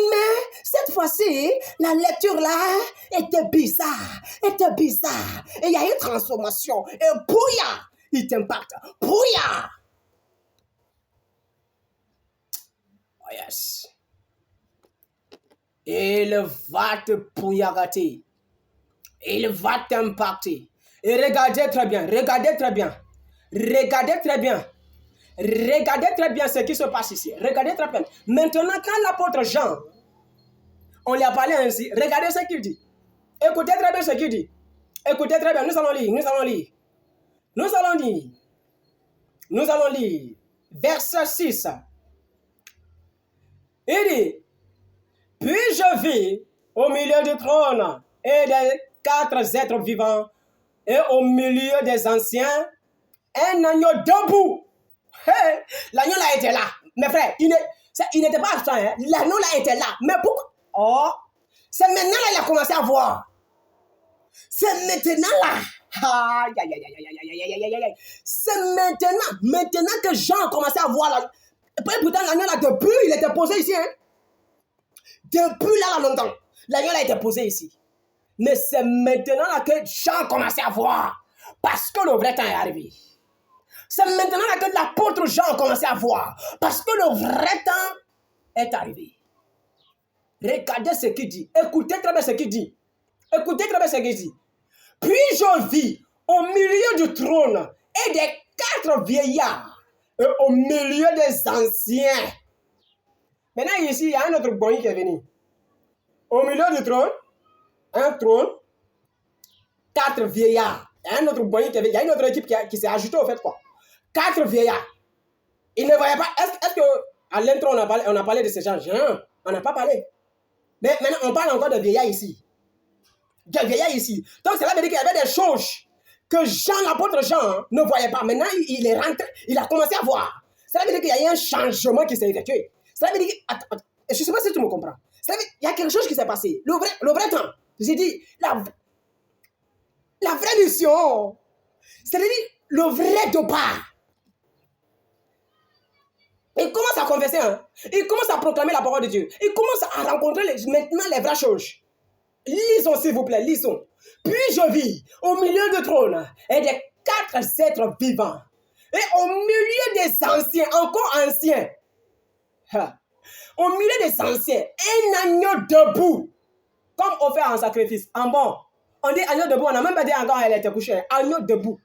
cette fois-ci, la lecture là était bizarre. Et il y a une transformation. Et pouya, il t'impacte. Pouya. Oh yes. Il va te pouillagater. Il va t'impacter. Et regardez très bien. Regardez très bien ce qui se passe ici. Regardez très bien. Maintenant, quand l'apôtre Jean, on lui a parlé ainsi, regardez ce qu'il dit. Écoutez très bien ce qu'il dit. Écoutez très bien. Nous allons lire. Verset 6. Il dit, puis je vis au milieu du trône et des 4 êtres vivants et au milieu des anciens Un agneau debout. Hey, l'agneau là était là. Mes frères, il n'était pas absent. Hein. L'agneau là était là. Mais pourquoi? Oh, c'est maintenant là il a commencé à voir. C'est maintenant là. C'est maintenant que Jean a commencé à voir là. Pourtant, l'agneau là, depuis, il était posé ici. Hein. Depuis là, longtemps. L'agneau là était posé ici. Mais c'est maintenant là que Jean a commencé à voir. Parce que le vrai temps est arrivé. C'est maintenant là que l'apôtre Jean a commencé à voir. Parce que le vrai temps est arrivé. Regardez ce qu'il dit. Écoutez très bien ce qu'il dit. Écoutez très bien ce qu'il dit. Puis je vis au milieu du trône et des 4 vieillards et au milieu des anciens. Maintenant ici, il y a un autre bonnie qui est venu. Au milieu du trône, un trône, 4 vieillards. Il y a un autre bonnie qui est venu. Il y a une autre équipe qui s'est ajoutée au fait quoi. 4 vieillards. Ils ne voyaient pas. Est-ce qu'à l'intro on a parlé de ces gens? Non, on n'a pas parlé. Mais maintenant on parle encore de vieillards ici. De vieillards ici. Donc cela veut dire qu'il y avait des choses que Jean, l'apôtre Jean, ne voyait pas. Maintenant il est rentré, il a commencé à voir. Cela veut dire qu'il y a eu un changement qui s'est effectué. Cela veut dire que, attends, je ne sais pas si tu me comprends. Cela veut dire qu'il y a quelque chose qui s'est passé. Le vrai temps. J'ai dit, la vraie mission. C'est-à-dire le vrai départ. Il commence à confesser, hein? Il commence à proclamer la parole de Dieu. Il commence à rencontrer maintenant les vraies choses. Lisons s'il vous plaît, lisons. Puis je vis au milieu du trône et des 4 êtres vivants. Et au milieu des anciens, encore anciens. Au milieu des anciens, un agneau debout. Comme offert en sacrifice. En bon, on dit agneau debout, on n'a même pas dit encore elle était couchée. Agneau debout.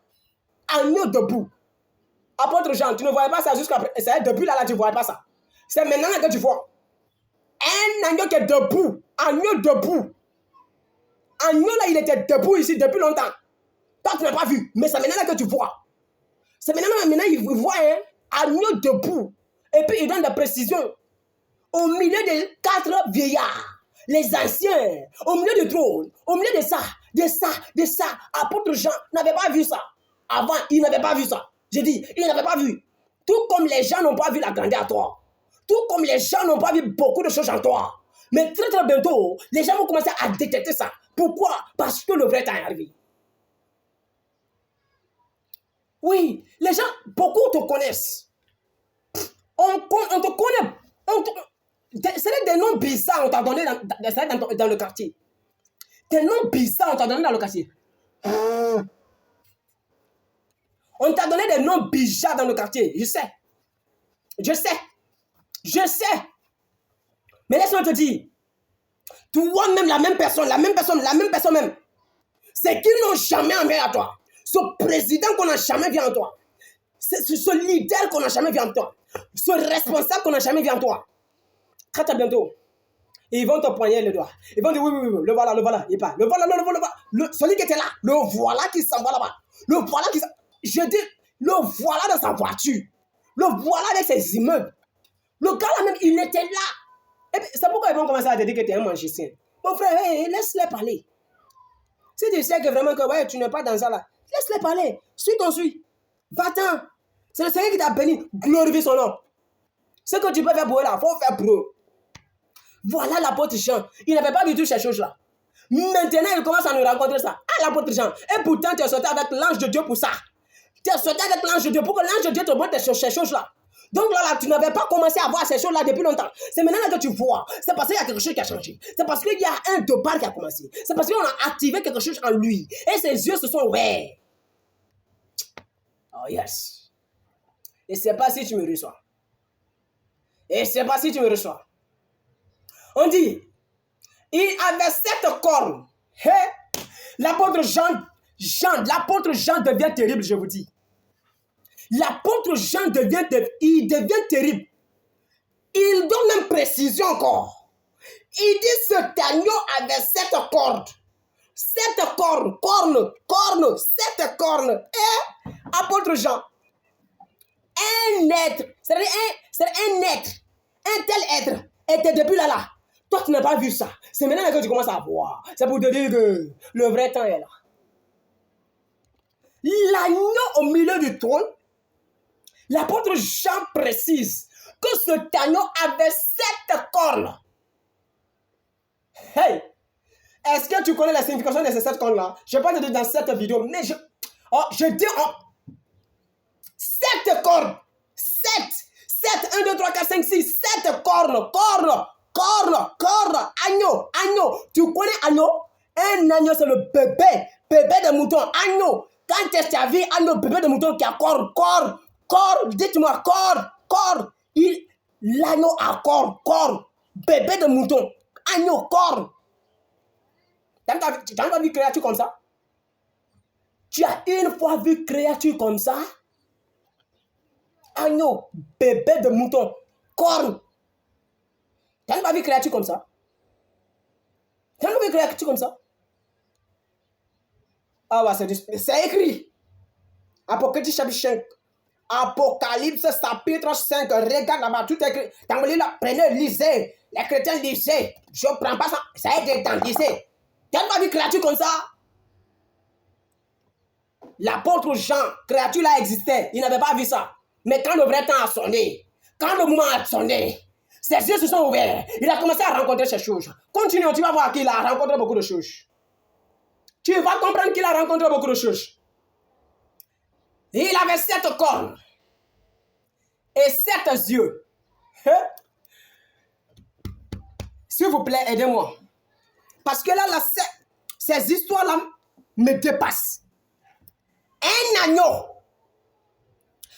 Agneau debout. Apôtre Jean, tu ne voyais pas ça jusqu'à présent. Depuis là, tu ne voyais pas ça. C'est maintenant que tu vois. Un agneau qui est debout. Agneau debout. Agneau là, il était debout ici depuis longtemps. Toi, tu n'as pas vu. Mais c'est maintenant que tu vois. C'est maintenant il voit un agneau debout. Et puis, il donne des précisions. Au milieu des 4 vieillards. Les anciens. Au milieu du trône. Au milieu de ça. Apôtre Jean n'avait pas vu ça. Avant, il n'avait pas vu ça. J'ai dit, il n'avait pas vu. Tout comme les gens n'ont pas vu la grandeur à toi. Tout comme les gens n'ont pas vu beaucoup de choses en toi. Mais très très bientôt, les gens vont commencer à détecter ça. Pourquoi? Parce que le vrai temps est arrivé. Oui, les gens, beaucoup te connaissent. On te connaît. C'est des noms bizarres on t'a donné dans le quartier. Des noms bizarres on t'a donné dans le quartier. On t'a donné des noms bizarres dans le quartier. Je sais. Mais laisse-moi te dire. Toi-même, la même personne même. C'est qu'ils n'ont jamais envie à toi. Ce président qu'on n'a jamais vu en toi. Ce leader qu'on n'a jamais vu en toi. Ce responsable qu'on n'a jamais vu en toi. Très bientôt. Ils vont te poigner le doigt. Ils vont dire oui, le voilà. Il part. Le voilà. Celui qui était là, le voilà qui s'en va là-bas. Le voilà qui s'en... Je dis, le voilà dans sa voiture. Le voilà avec ses immeubles. Le gars là même, il était là. Et puis, c'est pourquoi ils vont commencer à te dire que tu es un magicien. Mon frère, hey, laisse-les parler. Si tu sais que vraiment que ouais, tu n'es pas dans ça là, laisse-les parler. Suis. Va-t'en. C'est le Seigneur qui t'a béni. Glorifie son nom. Ce que tu peux faire pour eux là, il faut faire pour eux. Voilà l'apôtre Jean. Il n'avait pas du tout ces choses-là. Maintenant, il commence à nous rencontrer ça. Ah, l'apôtre Jean. Et pourtant, tu es sorti avec l'ange de Dieu pour ça. Tu es sorti avec l'ange de Dieu pour que l'ange de Dieu te montre ces choses-là. Donc là, tu n'avais pas commencé à voir ces choses-là depuis longtemps. C'est maintenant là que tu vois. C'est parce qu'il y a quelque chose qui a changé. C'est parce qu'il y a un départ qui a commencé. C'est parce qu'on a activé quelque chose en lui. Et ses yeux se sont ouverts. Oh yes. Et c'est pas si tu me reçois. On dit, il avait 7 cornes. Hey, l'apôtre Jean devient terrible, je vous dis. L'apôtre Jean devient terrible. Il donne même précision encore. Il dit ce agneau avait 7 cordes. 7 cornes, 7 cornes. Et apôtre Jean, un être, c'est-à-dire un être, un tel être était depuis là. Toi, tu n'as pas vu ça. C'est maintenant que tu commences à voir. C'est pour te dire que le vrai temps est là. l'agneau au milieu du trône, l'apôtre Jean précise que cet agneau avait 7 cornes. Hey! Est-ce que tu connais la signification de ces 7 cornes-là? Je ne vais pas te dire dans cette vidéo, mais je dis 7 cornes. 7, 1, 2, 3, 4, 5, 6, 7 cornes, agneau. Tu connais agneau? Un agneau, c'est le bébé de mouton, agneau. Quand est-ce que tu as vu agneau, bébé de mouton qui a corps, dites-moi, corps. L'agneau a corps, bébé de mouton, agneau, corps. Tu n'as pas vu créature comme ça? Tu as une fois vu créature comme ça? Agneau, bébé de mouton, corne. Tu n'as pas vu créature comme ça? Tu n'as pas vu créature comme ça? Ah ouais, c'est écrit. Apocalypse chapitre 5. Apocalypse chapitre 5. Regarde là-bas, tout est écrit. Prenez, lisez. Les chrétiens lisez. Je ne prends pas ça. Ça a été dans lisez. Tu n'as pas vu créature comme ça? L'apôtre Jean, créature là existait. Il n'avait pas vu ça. Mais quand le vrai temps a sonné, quand le moment a sonné, ses yeux se sont ouverts. Il a commencé à rencontrer ces choses. Continue, tu vas voir qu'il a rencontré beaucoup de choses. Tu vas comprendre qu'il a rencontré beaucoup de choses. Il avait 7 cornes et 7 yeux. S'il vous plaît, aidez-moi. Parce que là, ces histoires-là me dépassent. Un agneau,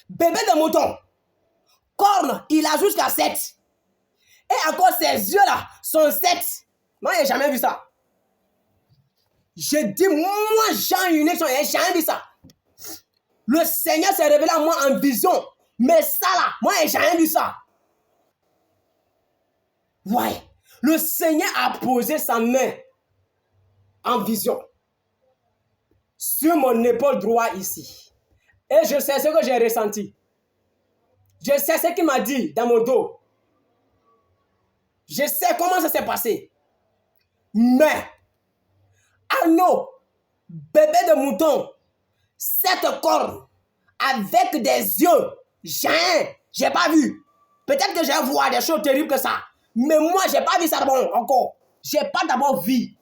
bébé de mouton, corne, il a jusqu'à 7. Et encore ses yeux-là sont 7. Moi, je n'ai jamais vu ça. Je dis, moi, Jean unique, je n'ai jamais vu ça. Le Seigneur s'est révélé à moi en vision. Mais ça là, moi, je n'ai jamais vu ça. Ouais. Le Seigneur a posé sa main en vision sur mon épaule droite ici. Et je sais ce que j'ai ressenti. Je sais ce qu'il m'a dit dans mon dos. Je sais comment ça s'est passé. Mais, agneau, bébé de mouton, 7 cornes, avec des yeux, j'ai pas vu. Peut-être que j'ai vu des choses terribles que ça. Mais moi, j'ai pas vu ça d'abord encore. J'ai pas d'abord vu.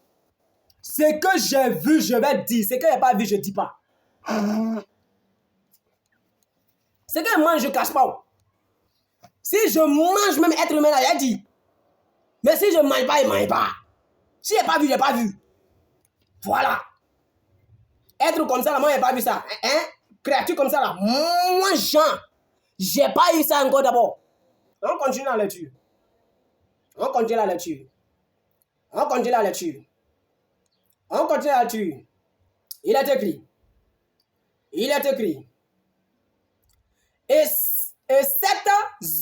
Ce que j'ai vu, je vais dire. Ce que j'ai pas vu, je dis pas. Ce que je mange, je cache pas. Si je mange même être humain, j'ai dit. Mais si je mange pas, il mange pas. Si j'ai pas vu, j'ai pas vu. Voilà. Être comme ça, là, moi, j'ai pas vu ça. Créature comme ça, là. Moi, Jean, j'ai pas eu ça encore d'abord. On continue la lecture. On continue la lecture. Il est écrit. Et 7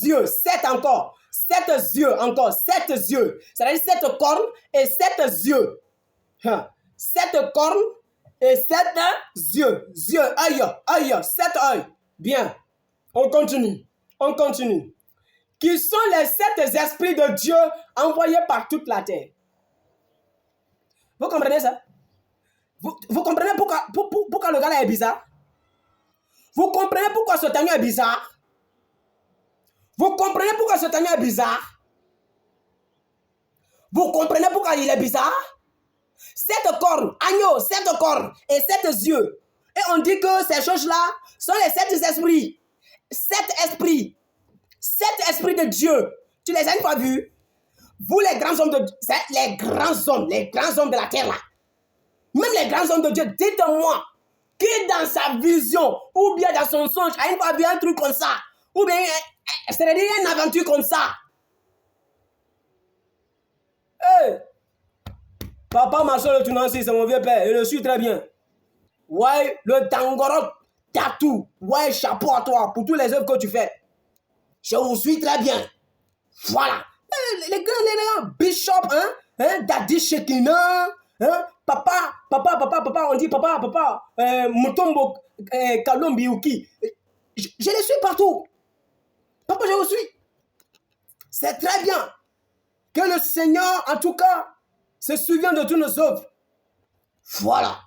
yeux, 7 encore. 7 yeux encore, 7 yeux. C'est-à-dire 7 cornes et 7 yeux. 7 cornes et 7 yeux. 7 œils. Bien. On continue. Qui sont les 7 esprits de Dieu envoyés par toute la terre. Vous comprenez ça? Vous comprenez pourquoi le gars là est bizarre? Vous comprenez pourquoi ce agneau est bizarre? Vous comprenez pourquoi cet agneau est bizarre? Vous comprenez pourquoi il est bizarre? 7 cornes, agneau, 7 cornes et 7 yeux. Et on dit que ces choses-là sont les 7 esprits. 7 esprits. 7 esprits de Dieu. Tu les as une fois vus? Vous les grands hommes de Dieu, les grands hommes de la terre là. Même les grands hommes de Dieu, dites-moi, qui dans sa vision ou bien dans son songe a une fois vu un truc comme ça? Ou bien c'est-à-dire une aventure comme ça. Hey! Papa, ma soeur, le Tunansi, c'est mon vieux père. Je le suis très bien. Ouais, le Tangorok, tatou. Ouais, chapeau à toi pour tous les œuvres que tu fais. Je vous suis très bien. Voilà. Les grands, Bishop, Daddy Shekina, papa, on dit papa, Mutombo, Kalombi Uki. Je les suis partout. Papa, je vous suis. C'est très bien que le Seigneur, en tout cas, se souvient de toutes nos œuvres. Voilà.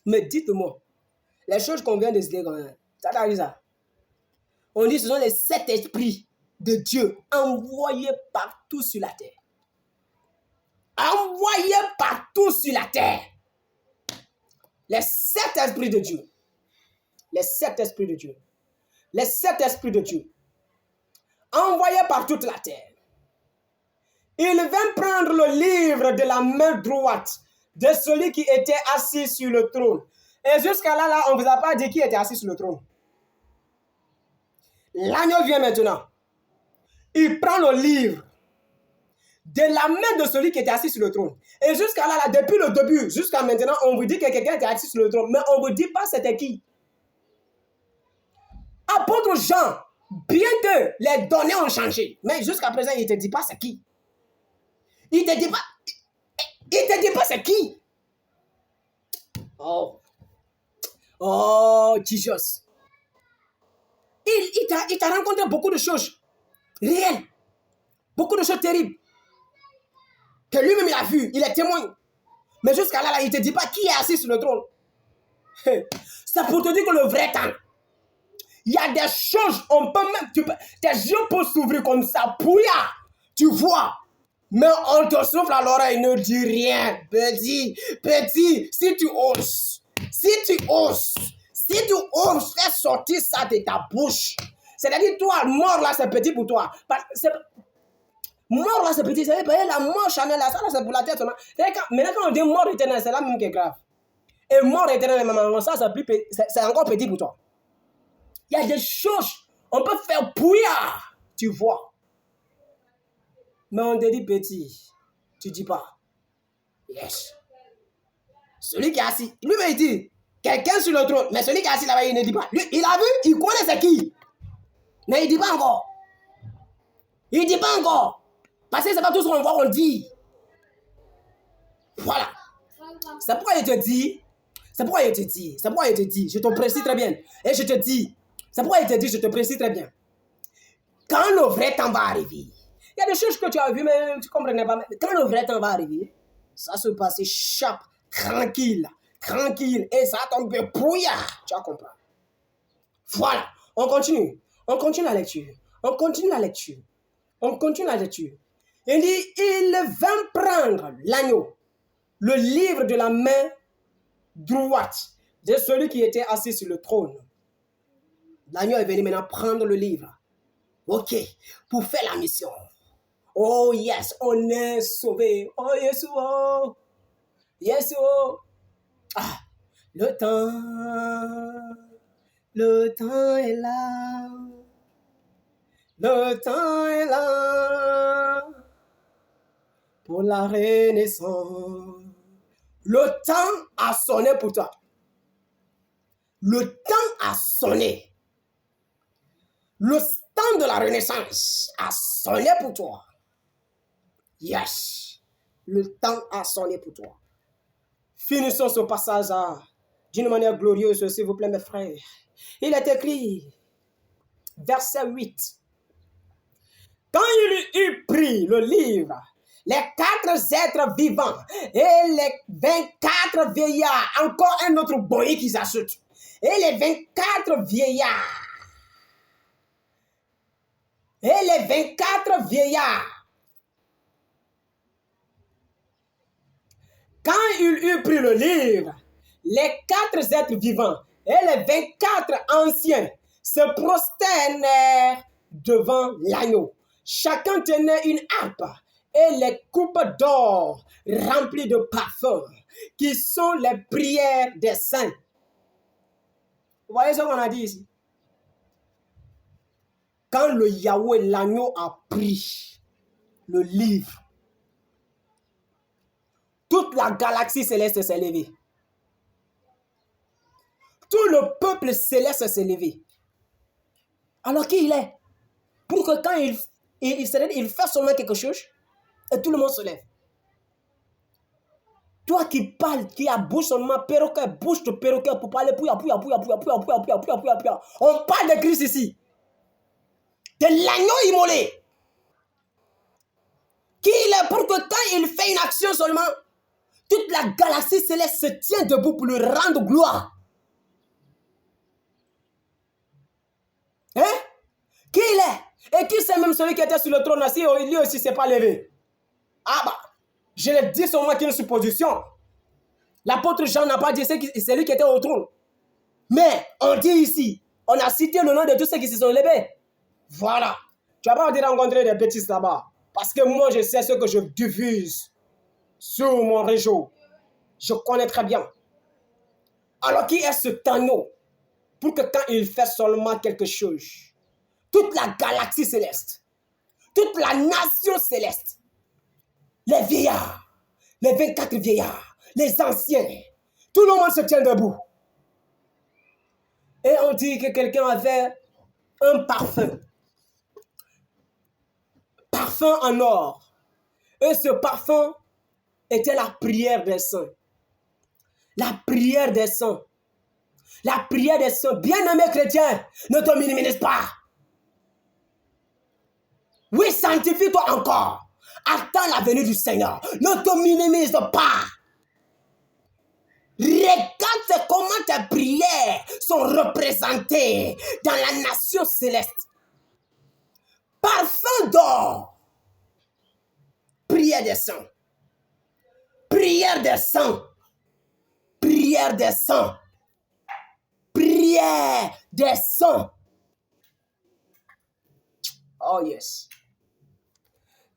Mais dites-moi, Les choses qu'on vient de se dire, ça t'a dit ça. On dit que ce sont les 7 esprits de Dieu envoyés partout sur la terre. Envoyés partout sur la terre. Les 7 esprits de Dieu. Les 7 esprits de Dieu. Les 7 esprits de Dieu. Envoyés par toute la terre. Il vint prendre le livre de la main droite de celui qui était assis sur le trône. Et jusqu'à là, on ne vous a pas dit qui était assis sur le trône. L'agneau vient maintenant. Il prend le livre de la main de celui qui était assis sur le trône. Et jusqu'à là, depuis le début, jusqu'à maintenant, on vous dit que quelqu'un était assis sur le trône. Mais on ne vous dit pas c'était qui. Apôtre Jean, bien que les données ont changé, mais jusqu'à présent, il ne te dit pas c'est qui. Il ne te dit pas. Il te dit pas c'est qui. Oh, Jesus. Il t'a rencontré beaucoup de choses réelles. Beaucoup de choses terribles. Que lui-même il a vu, il est témoin. Mais jusqu'à là, il ne te dit pas qui est assis sur le trône. C'est pour te dire que le vrai temps, il y a des choses, on peut même, tes yeux peuvent s'ouvrir comme ça, pouya, tu vois. Mais on te souffle à l'oreille, ne dis rien. Petit, si tu oses, fais sortir ça de ta bouche. C'est-à-dire, toi, mort là, c'est petit pour toi. Mort là, c'est petit, c'est la mort charnelle là, ça là, c'est pour la tête seulement. Maintenant, quand on dit mort éternelle, c'est là même qui est grave. Et mort éternelle, ça, c'est encore petit pour toi. Il y a des choses, on peut faire bouillir, tu vois. Mais on te dit petit, tu dis pas. Yes. Celui qui est assis, lui-même il dit, quelqu'un sur le trône, mais celui qui est assis là-bas, il ne dit pas. Lui, il a vu, il connaît c'est qui. Mais il ne dit pas encore. Il ne dit pas encore. Parce que c'est pas tout ce qu'on voit, on dit. Voilà. C'est pourquoi il te dit. Je te précise très bien. Et je te dis. C'est pourquoi il te dit, je te précise très bien. Quand le vrai temps va arriver, il y a des choses que tu as vues, mais tu ne comprenais pas. Quand le vrai temps va arriver, ça se passe chape, tranquille. Et ça tombe bouillard. Tu vas comprendre. Voilà. On continue la lecture. Il dit, il vint prendre l'agneau, le livre de la main droite de celui qui était assis sur le trône. L'agneau est venu maintenant prendre le livre. Ok, pour faire la mission. Oh yes, on est sauvé. Oh yes, oh. Yes, oh. Ah, le temps est là. Le temps est là pour la renaissance. Le temps a sonné pour toi. Le temps a sonné. Le temps de la renaissance a sonné pour toi. Yes. Le temps a sonné pour toi. Finissons ce passage d'une manière glorieuse, s'il vous plaît, mes frères. Il est écrit, verset 8. Quand il eut pris le livre, les 4 êtres vivants et les 24 vieillards, encore un autre boyer qui s'ajoute, et les 24 vieillards, quand il eut pris le livre, les 4 êtres vivants et les 24 anciens se prosternèrent devant l'agneau. Chacun tenait une harpe et les coupes d'or remplies de parfums, qui sont les prières des saints. Vous voyez ce qu'on a dit ici? Quand le Yahweh, l'agneau, a pris le livre, toute la galaxie céleste s'est levée. Tout le peuple céleste s'est levé. Alors qui il est? Pour que quand il fait seulement quelque chose, et tout le monde se lève. Toi qui parles, qui a bouche seulement, perroquet, bouche de perroquet pour parler, pouya. On parle de Christ ici. De l'agneau immolé. Qui il est pour que quand il fait une action seulement, toute la galaxie céleste se tient debout pour lui rendre gloire. Et qui sait même celui qui était sur le trône assis, lui aussi ne s'est pas levé. Ah bah, je l'ai dit seulement qu'une supposition. L'apôtre Jean n'a pas dit c'est lui qui était au trône. Mais on dit ici, on a cité le nom de tous ceux qui se sont levés. Voilà. Tu vas pas rencontrer des bêtises là-bas. Parce que moi, je sais ce que je diffuse sur mon réseau. Je connais très bien. Alors, qui est ce Thanos pour que quand il fait seulement quelque chose, toute la galaxie céleste, toute la nation céleste, les vieillards, les 24 vieillards, les anciens, tout le monde se tient debout. Et on dit que quelqu'un avait un parfum. Parfum en or. Et ce parfum était la prière des saints. La prière des saints. La prière des saints. Bien-aimé chrétien, ne te minimise pas. Oui, sanctifie-toi encore. Attends la venue du Seigneur. Ne te minimise pas. Regarde comment tes prières sont représentées dans la nation céleste. Parfum d'or. Prière des saints. Prière des saints. Prière des saints. Prière des saints. Oh yes.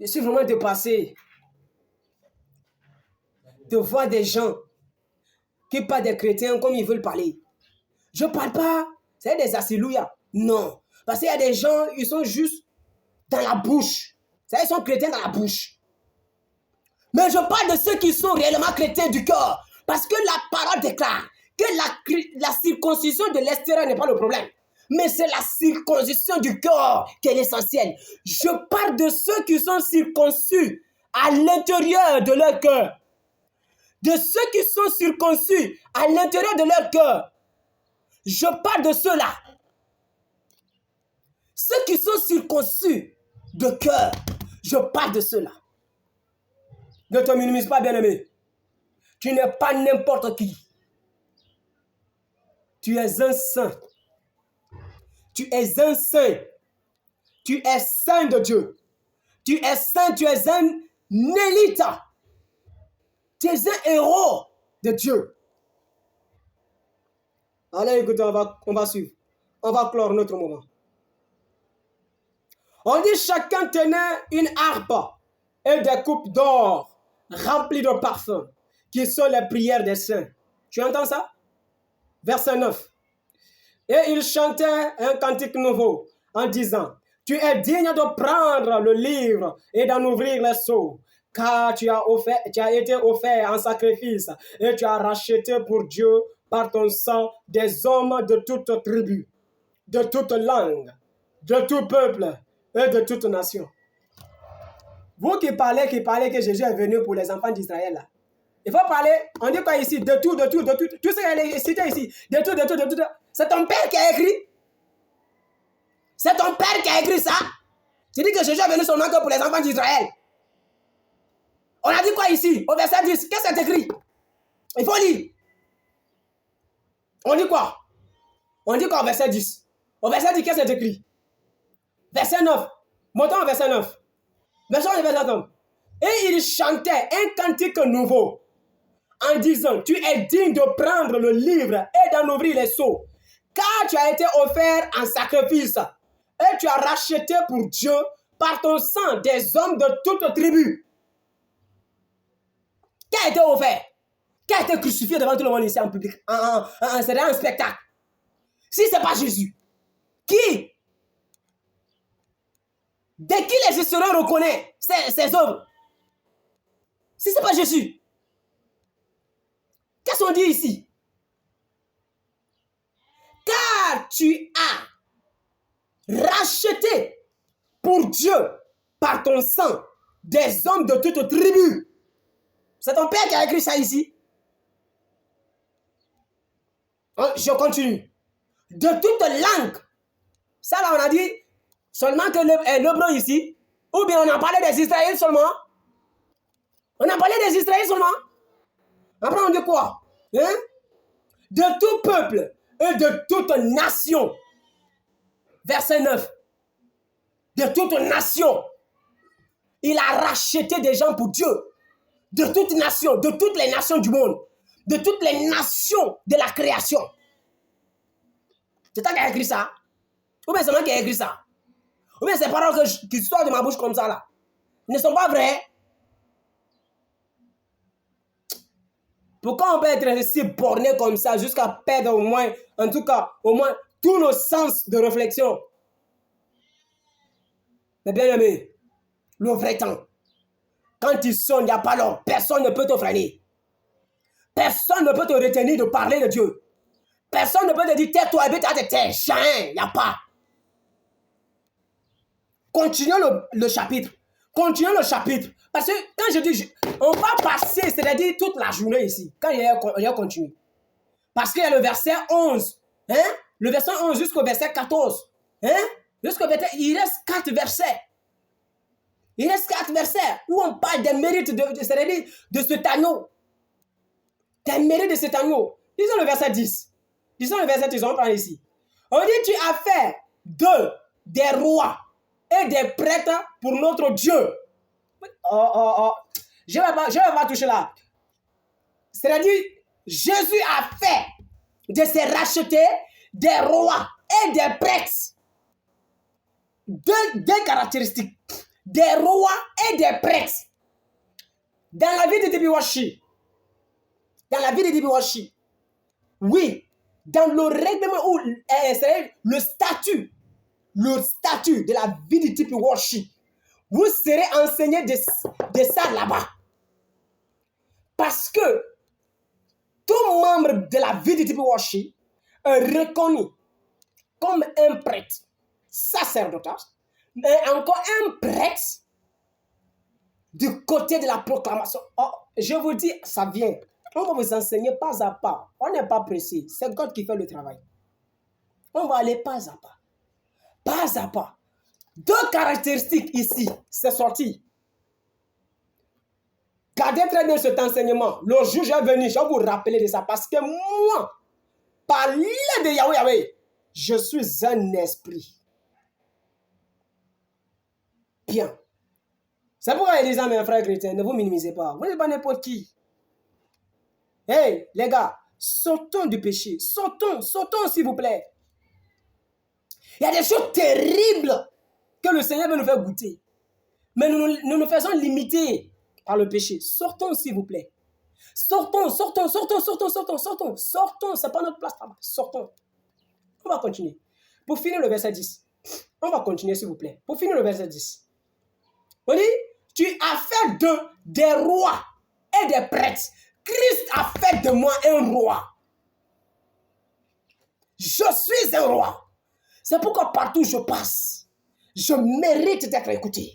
Je suis vraiment dépassé de voir des gens qui parlent des chrétiens comme ils veulent parler. Je ne parle pas, c'est des assillouillas. Non. Parce qu'il y a des gens, ils sont juste dans la bouche. Ils sont chrétiens dans la bouche. Mais je parle de ceux qui sont réellement chrétiens du cœur. Parce que la parole déclare que la circoncision de l'extérieur n'est pas le problème. Mais c'est la circoncision du cœur qui est l'essentiel. Je parle de ceux qui sont circoncis à l'intérieur de leur cœur. De ceux qui sont circoncis à l'intérieur de leur cœur. Je parle de ceux-là. Ceux qui sont circoncis de cœur. Je parle de ceux-là. Ne te minimise pas, bien-aimé. Tu n'es pas n'importe qui. Tu es un saint. Tu es un saint. Tu es saint de Dieu. Tu es saint, tu es un élite. Tu es un héros de Dieu. Allez, écoutez, on va suivre. On va clore notre moment. On dit chacun tenait une harpe et des coupes d'or remplies de parfums, qui sont les prières des saints. Tu entends ça? Verset 9. Et il chantait un cantique nouveau en disant, tu es digne de prendre le livre et d'en ouvrir les sceaux, car tu as été offert en sacrifice et tu as racheté pour Dieu par ton sang des hommes de toute tribu, de toute langue, de tout peuple et de toute nation. Vous qui parlez que Jésus est venu pour les enfants d'Israël, là. Il faut parler, on dit quoi ici? De tout. Tout ce qui est cité ici. De tout. C'est ton père qui a écrit. C'est ton père qui a écrit ça. Tu dis que Jésus est venu seulement que pour les enfants d'Israël. On a dit quoi ici? Au verset 10. Qu'est-ce que c'est écrit? Il faut lire. On dit quoi? On dit quoi au verset 10? Au verset 10, qu'est-ce que c'est écrit? Verset 9. Montons au verset 9. Verset 9. Et il chantait un cantique nouveau en disant, tu es digne de prendre le livre et d'en ouvrir les sceaux, car tu as été offert en sacrifice et tu as racheté pour Dieu par ton sang des hommes de toute tribu. Qui a été offert? Qui a été crucifié devant tout le monde ici en public? C'est un spectacle. Si ce n'est pas Jésus, qui? De qui les historiens reconnaissent ces œuvres? Si ce n'est pas Jésus. Qu'est-ce qu'on dit ici? Car tu as racheté pour Dieu par ton sang des hommes de toute tribu. C'est ton père qui a écrit ça ici. Je continue. De toute langue. Ça là on a dit seulement que l'hébreu ici. Ou bien on a parlé des Israéliens seulement. On a parlé des Israéliens seulement. Après on dit quoi? Hein? De tout peuple et de toute nation. Verset 9. de toute nation. Il a racheté des gens pour Dieu. De toute nation, de toutes les nations du monde. De toutes les nations de la création. C'est toi qui as écrit ça? Ou bien c'est moi qui ai écrit ça? Ou bien ces paroles qui sortent de ma bouche comme ça là ne sont pas vraies? Pourquoi on peut être si borné comme ça jusqu'à perdre au moins, en tout cas, au moins tous nos sens de réflexion? Mais bien aimé, le vrai temps, quand il sonne, il n'y a pas l'heure, personne ne peut te freiner. Personne ne peut te retenir de parler de Dieu. Personne ne peut te dire tais-toi, et te taire. Jamais, il n'y a pas. Continuons le chapitre. Continuons le chapitre. Parce que quand je dis, on va passer, c'est-à-dire toute la journée ici, quand il y a continué. Parce qu'il y a le verset 11. Hein? Le verset 11 jusqu'au verset 14. Hein? Jusqu'au verset, il reste 4 versets. Il reste 4 versets où on parle des mérites c'est-à-dire de cet agneau. Des mérites de cet agneau. Disons le verset 10. Disons le verset 10, on prend ici. On dit, tu as fait des rois et des prêtres pour notre Dieu. Je vais pas toucher là. C'est-à-dire, Jésus a fait de ses rachetés des rois et des prêtres. Deux caractéristiques. Des rois et des prêtres. Dans la vie de Dibiwashi. Dans la vie de Dibiwashi. Oui. Dans le règlement où c'est le statut de la vie de Dibiwashi. Vous serez enseigné de ça là-bas. Parce que tout membre de la vie de Dibiwashi est reconnu comme un prêtre sacerdotal, mais encore un prêtre du côté de la proclamation. Oh, je vous dis, ça vient. On va vous enseigner pas à pas. On n'est pas pressé. C'est God qui fait le travail. On va aller pas à pas. Pas à pas. 2 caractéristiques ici, c'est sorti. Gardez très bien cet enseignement. Le jour est venu, je vais vous rappeler de ça. Parce que moi, parler de Yahweh, je suis un esprit. Bien. C'est pourquoi il disait, mes frères chrétiens, ne vous minimisez pas. Vous n'êtes pas n'importe qui. Hey, les gars, sortons du péché. Sortons s'il vous plaît. Il y a des choses terribles que le Seigneur veut nous faire goûter. Mais nous nous faisons limiter par le péché. Sortons s'il vous plaît. Sortons. Sortons, c'est pas notre place là-bas. Sortons. On va continuer. Pour finir le verset 10. On va continuer s'il vous plaît. Pour finir le verset 10. On dit, tu as fait des rois et des prêtres. Christ a fait de moi un roi. Je suis un roi. C'est pourquoi partout où je passe, je mérite d'être écouté.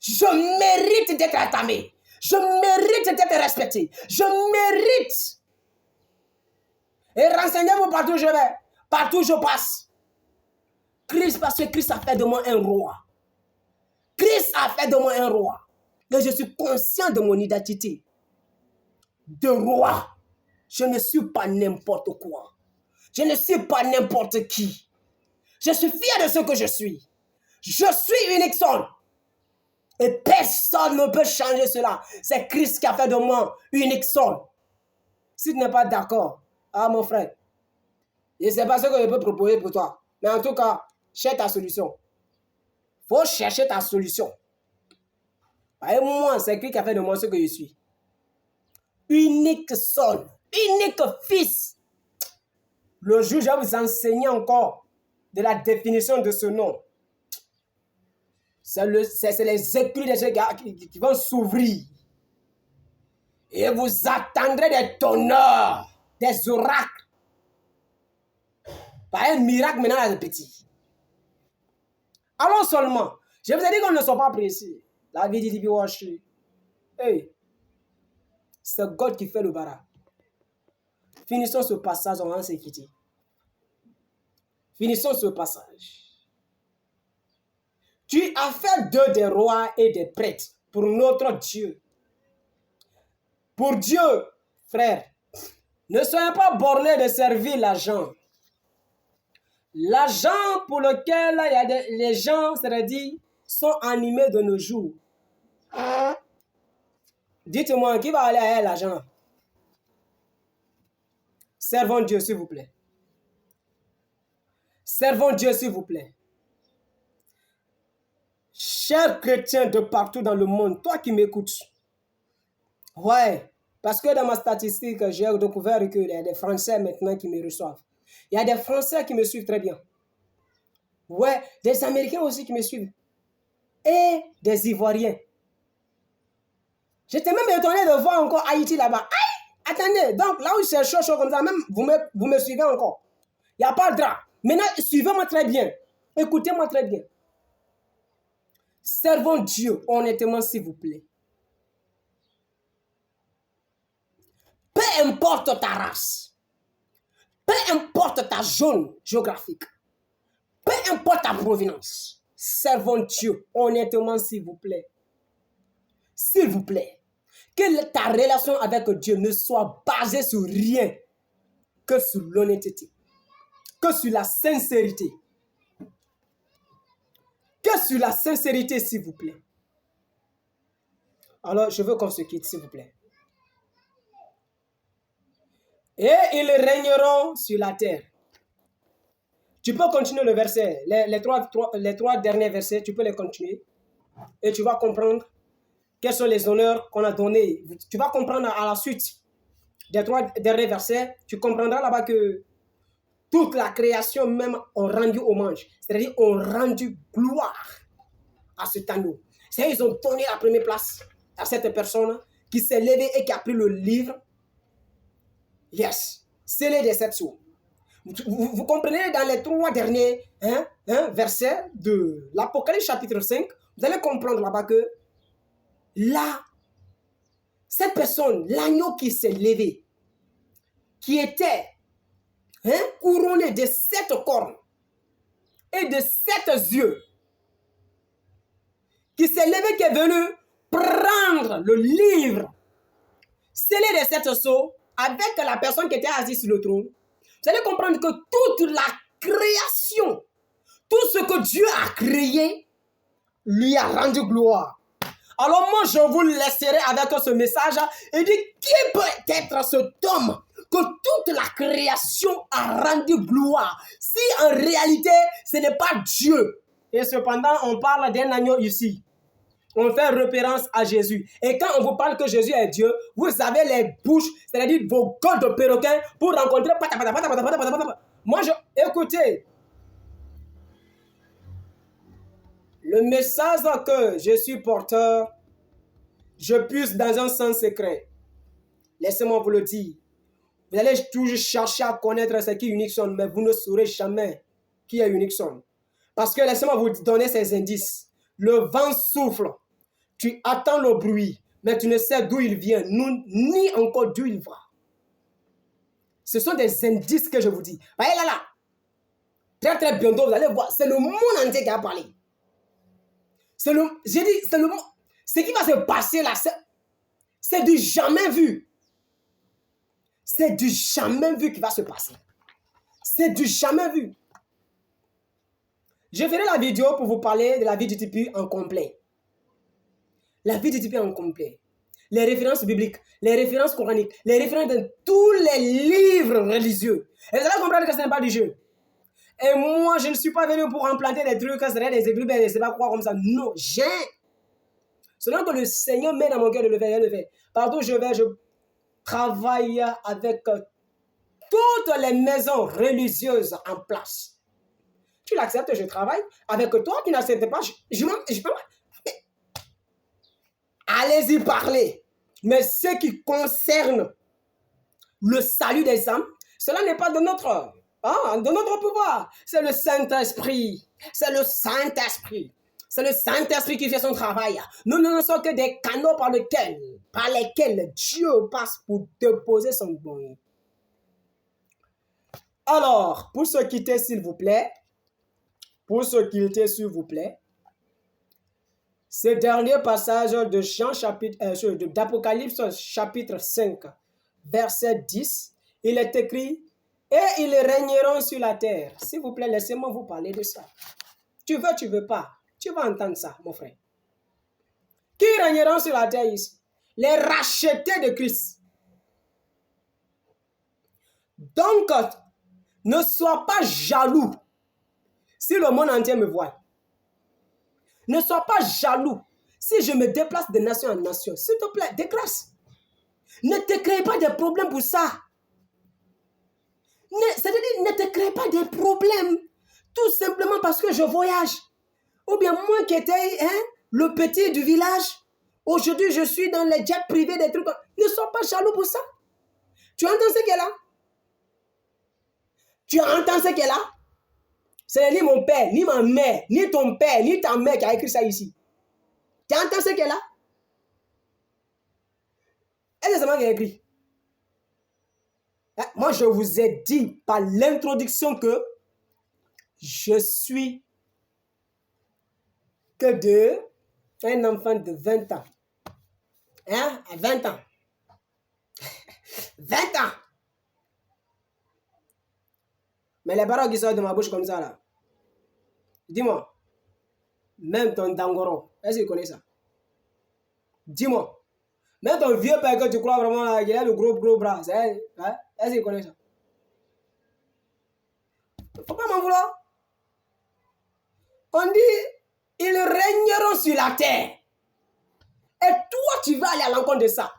Je mérite d'être acclamé. Je mérite d'être respecté. Je mérite. Et renseignez-vous partout où je vais. Partout où je passe. Christ, parce que Christ a fait de moi un roi. Christ a fait de moi un roi. Et je suis conscient de mon identité. De roi. Je ne suis pas n'importe quoi. Je ne suis pas n'importe qui. Je suis fier de ce que je suis. Je suis unique seul. Et personne ne peut changer cela. C'est Christ qui a fait de moi unique seul. Si tu n'es pas d'accord, mon frère, je ne sais pas ce que je peux proposer pour toi. Mais en tout cas, cherche ta solution. Il faut chercher ta solution. Et moi, c'est Christ qui a fait de moi ce que je suis. Unique seul. Unique fils. Le jour, je vais vous enseigner encore de la définition de ce nom. C'est les écrits des gars qui vont s'ouvrir. Et vous attendrez des tonneurs, des oracles. Pas un miracle maintenant à petit. Allons seulement. Je vous ai dit qu'on ne soit pas pressés. La vie dit Dibiwashi. Hey, c'est God qui fait le bara. Finissons ce passage, on va se quitter. Finissons ce passage. Tu as fait d'eux des rois et des prêtres pour notre Dieu. Pour Dieu, frère, ne soyez pas bornés de servir l'argent. L'argent pour lequel il y a les gens, c'est-à-dire, sont animés de nos jours. Dites-moi, qui va aller à l'argent? Servons Dieu, s'il vous plaît. Servons Dieu, s'il vous plaît. Chers chrétiens de partout dans le monde, toi qui m'écoutes, ouais, parce que dans ma statistique, j'ai découvert qu'il y a des Français maintenant qui me reçoivent. Il y a des Français qui me suivent très bien. Ouais, des Américains aussi qui me suivent. Et des Ivoiriens. J'étais même étonné de voir encore Haïti là-bas. Aïe! Attendez, donc là où c'est chaud comme ça, même vous me suivez encore. Il n'y a pas de drap. Maintenant, suivez-moi très bien. Écoutez-moi très bien. Servons Dieu honnêtement, s'il vous plaît. Peu importe ta race, peu importe ta zone géographique, peu importe ta provenance, servons Dieu honnêtement, s'il vous plaît. S'il vous plaît, que ta relation avec Dieu ne soit basée sur rien que sur l'honnêteté, que sur la sincérité. Que sur la sincérité, s'il vous plaît. Alors, je veux qu'on se quitte, s'il vous plaît. Et ils régneront sur la terre. Tu peux continuer le verset, les trois derniers versets, tu peux les continuer. Et tu vas comprendre quels sont les honneurs qu'on a donnés. Tu vas comprendre à la suite des 3 derniers versets, tu comprendras là-bas que toute la création même ont rendu hommage. C'est-à-dire ont rendu gloire à cet agneau. C'est-à-dire ils ont donné la première place à cette personne qui s'est levée et qui a pris le livre. Yes, scellé des 7 sceaux. Vous comprenez dans les 3 derniers versets de l'Apocalypse chapitre 5, vous allez comprendre là-bas que là, cette personne, l'agneau qui s'est levé, qui était couronné de 7 cornes et de 7 yeux, qui s'est levé, qui est venu prendre le livre scellé des 7 sceaux avec la personne qui était assise sur le trône. Vous allez comprendre que toute la création, tout ce que Dieu a créé, lui a rendu gloire. Alors moi, je vous laisserai avec ce message et dire qui peut être cet homme que toute la création a rendu gloire, si en réalité ce n'est pas Dieu. Et cependant, on parle d'un agneau ici. On fait référence à Jésus. Et quand on vous parle que Jésus est Dieu, vous avez les bouches, c'est-à-dire vos gueules de perroquet pour rencontrer. Moi, écoutez, le message que je suis porteur, je puise dans un sens secret. Laissez-moi vous le dire. Vous allez toujours chercher à connaître ce qui est Uniqueson, mais vous ne saurez jamais qui est Uniqueson. Parce que laissez-moi vous donner ces indices. Le vent souffle. Tu attends le bruit, mais tu ne sais d'où il vient, ni encore d'où il va. Ce sont des indices que je vous dis. Voyez là. Très très bientôt, vous allez voir, c'est le monde entier qui a parlé. C'est le monde. Ce qui va se passer là, c'est du jamais vu. C'est du jamais vu qui va se passer. C'est du jamais vu. Je ferai la vidéo pour vous parler de la vie du Tipeee en complet. La vie du Tipeee en complet. Les références bibliques, les références coraniques, les références de tous les livres religieux. Et vous allez comprendre que ce n'est pas du jeu. Et moi, je ne suis pas venu pour implanter des trucs, des églises, je ne sais pas quoi comme ça. Non, j'ai. Selon que le Seigneur met dans mon cœur de le faire, je le fais. Partout où je vais, je travaille avec toutes les maisons religieuses en place. Tu l'acceptes, je travaille. Avec toi, tu n'acceptes pas, je peux pas. Allez-y parler. Mais ce qui concerne le salut des âmes, cela n'est pas de notre pouvoir. C'est le Saint-Esprit. C'est le Saint-Esprit. C'est le Saint-Esprit qui fait son travail. Nous ne sommes que des canaux par lesquels Dieu passe pour déposer son bon. Alors, pour se quitter, s'il vous plaît, ce dernier passage de Jean d'Apocalypse chapitre 5, verset 10, il est écrit Et ils régneront sur la terre. S'il vous plaît, laissez-moi vous parler de ça. Tu veux pas. Tu vas entendre ça, mon frère. Qui régneront sur la terre ici? Les rachetés de Christ. Donc, ne sois pas jaloux si le monde entier me voit. Ne sois pas jaloux si je me déplace de nation en nation. S'il te plaît, de grâce. Ne te crée pas de problèmes pour ça. C'est-à-dire, ne te crée pas de problèmes tout simplement parce que je voyage. Ou bien moi qui étais le petit du village, aujourd'hui je suis dans les jets privés, des trucs. Ne sois pas jaloux pour ça. Tu entends ce qu'elle a? Tu entends ce qu'elle a? Ce n'est ni mon père, ni ma mère, ni ton père, ni ta mère qui a écrit ça ici. Tu entends ce qu'elle a? Elle c'est moi qui a écrit. Moi, je vous ai dit par l'introduction que je suis que un enfant de 20 ans. Hein? À 20 ans. 20 ans. Mais les paroles qui sortent de ma bouche comme ça, là. Dis-moi. Même ton dangoro, est-ce qu'il connaît ça? Dis-moi. Même ton vieux père que tu crois vraiment là, il a le gros bras. Est-ce qu'il connaît ça? Faut pas m'en vouloir. On dit, ils régneront sur la terre. Et toi, tu vas aller à l'encontre de ça.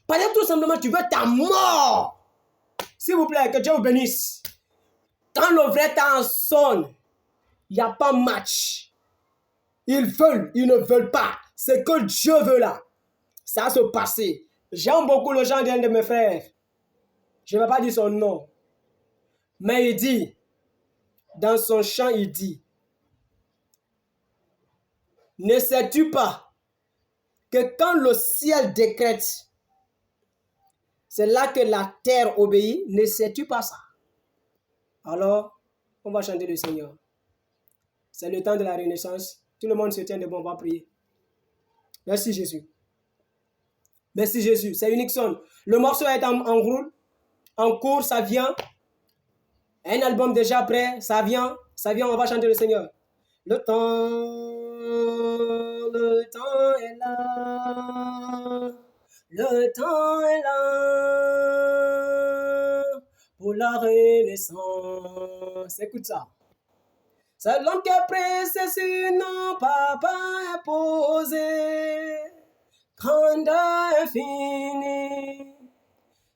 Parce que tout simplement, tu veux ta mort. S'il vous plaît, que Dieu vous bénisse. Quand le vrai temps sonne, il n'y a pas match. Ils veulent, ils ne veulent pas. C'est que Dieu veut là. Ça va se passer. J'aime beaucoup le chant d'un de mes frères. Je ne vais pas dire son nom. Mais il dit, dans son chant, il dit, ne sais-tu pas que quand le ciel décrète, c'est là que la terre obéit? Ne sais-tu pas ça? Alors, on va chanter le Seigneur. C'est le temps de la renaissance. Tout le monde se tient debout, on va prier. Merci Jésus. Merci Jésus. C'est Unixon. Le morceau est en cours, ça vient. Un album déjà prêt, ça vient, on va chanter le Seigneur. Le temps est là. Le temps est là pour la renaissance. Écoute ça. C'est l'homme qui a précédé, non, papa imposé. Quand infini,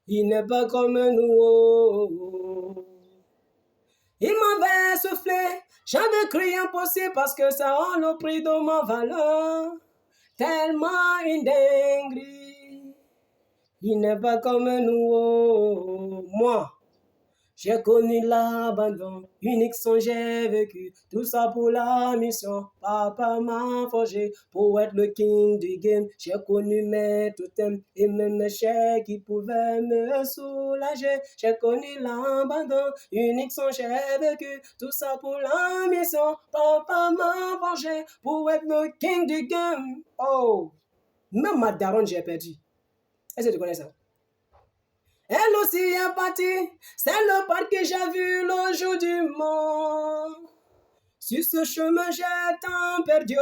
il n'est pas comme nous. Il m'avait soufflé, j'avais cru impossible parce que ça a le prix de ma valeur. Tellement une dinguerie, il n'est pas comme nous. Moi, j'ai connu l'abandon, unique son j'ai vécu, tout ça pour la mission. Papa m'a forgé pour être le king du game. J'ai connu mes totems et même mes chèques qui pouvaient me soulager. J'ai connu l'abandon, unique son j'ai vécu, tout ça pour la mission. Papa m'a forgé pour être le king du game. Oh, même ma daronne j'ai perdu. Est-ce que tu connais ça? Elle aussi est partie, c'est le parc que j'ai vu le jour du monde. Sur ce chemin, j'ai tant perdu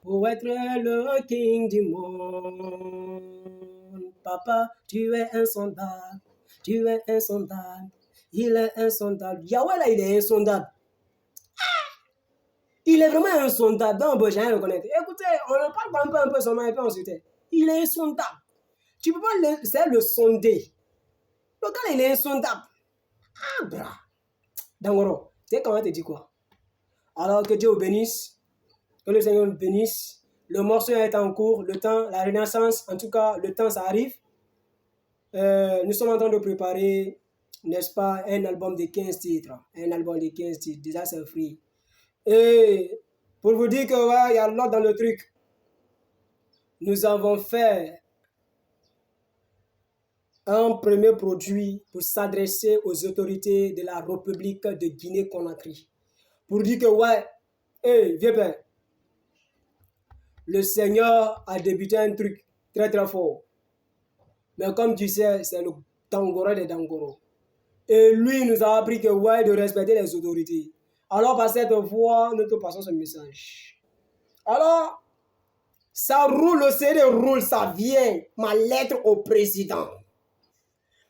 pour être le king du monde. Papa, tu es insondable, tu es insondable, il est insondable. Yahweh là, il est insondable. Il est vraiment insondable. Donc, bon, j'ai rien à reconnaître. Écoutez, on en parle un peu son nom et puis on se tait. Il est insondable. Tu peux pas le sonder. Le gars, il est insondable. Ah, bra. Dangoro, tu sais comment te dit quoi? Alors que Dieu vous bénisse, que le Seigneur vous bénisse. Le morceau est en cours, le temps, la renaissance, en tout cas, le temps, ça arrive. Nous sommes en train de préparer, n'est-ce pas, un album de 15 titres. Un album de 15 titres, déjà c'est free. Et pour vous dire que, ouais, il y a l'autre dans le truc. Nous avons fait un premier produit pour s'adresser aux autorités de la République de Guinée-Conakry. Pour dire que, ouais, hey, vieux père, le Seigneur a débuté un truc très très fort. Mais comme tu sais, c'est le Dangoro des Dangoro. Et lui nous a appris que ouais, de respecter les autorités. Alors par cette voie, nous te passons ce message. Alors, ça roule, le CD roule, ça vient. Ma lettre au président.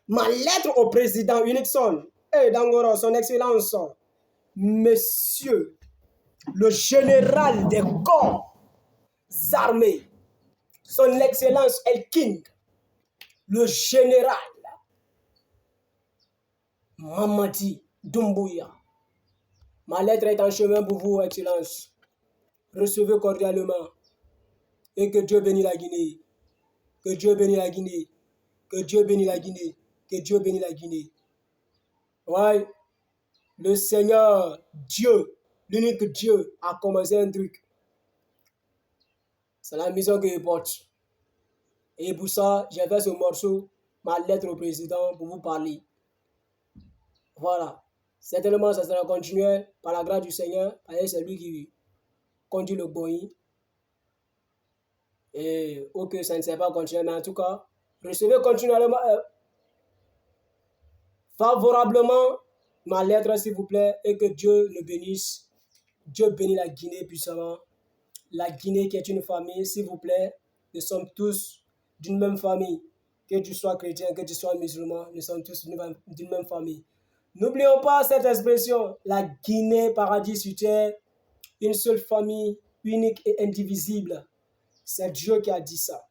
Ma lettre au président Unixon. Et Dangoro, son excellence, monsieur, le général des corps armés, son excellence El King, le général Mamadi Doumbouya. Ma lettre est en chemin pour vous, excellence. Recevez cordialement. Et que Dieu bénisse la Guinée. Que Dieu bénisse la Guinée. Que Dieu bénisse la Guinée. Que Dieu bénisse la Guinée. Ouais. Le Seigneur, Dieu, l'unique Dieu, a commencé un truc. C'est la mission qu'il porte. Et pour ça, j'ai fait ce morceau, ma lettre au président, pour vous parler. Voilà. Certainement, ça sera continué par la grâce du Seigneur. C'est lui qui conduit le Boeing. Et ok, ça ne sert pas à continuer, mais en tout cas, recevez continuellement, favorablement ma lettre, s'il vous plaît, et que Dieu le bénisse. Dieu bénit la Guinée puissamment. La Guinée qui est une famille, s'il vous plaît, nous sommes tous d'une même famille. Que tu sois chrétien, que tu sois musulman, nous sommes tous d'une même famille. N'oublions pas cette expression, la Guinée, paradis sur terre, une seule famille, unique et indivisible. C'est Dieu qui a dit ça.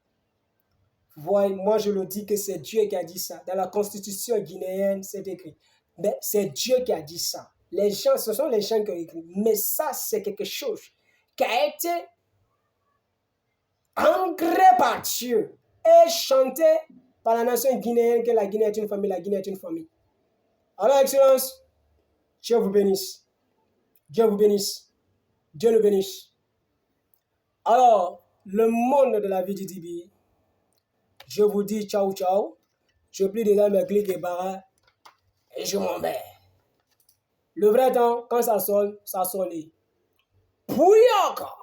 Voyez, moi je le dis que c'est Dieu qui a dit ça. Dans la constitution guinéenne, c'est écrit. Mais c'est Dieu qui a dit ça. Les gens, ce sont les gens qui ont écrit. Mais ça, c'est quelque chose qui a été ancré par Dieu et chanté par la nation guinéenne que la Guinée est une famille, la Guinée est une famille. Alors, Excellence, Dieu vous bénisse. Dieu vous bénisse. Dieu nous bénisse. Alors, le monde de la vie d'Idibi, je vous dis ciao, ciao. Je plie dedans mes clics et barres et je m'en vais. Le vrai temps, quand ça sonne, ça sonne. Pouillaka!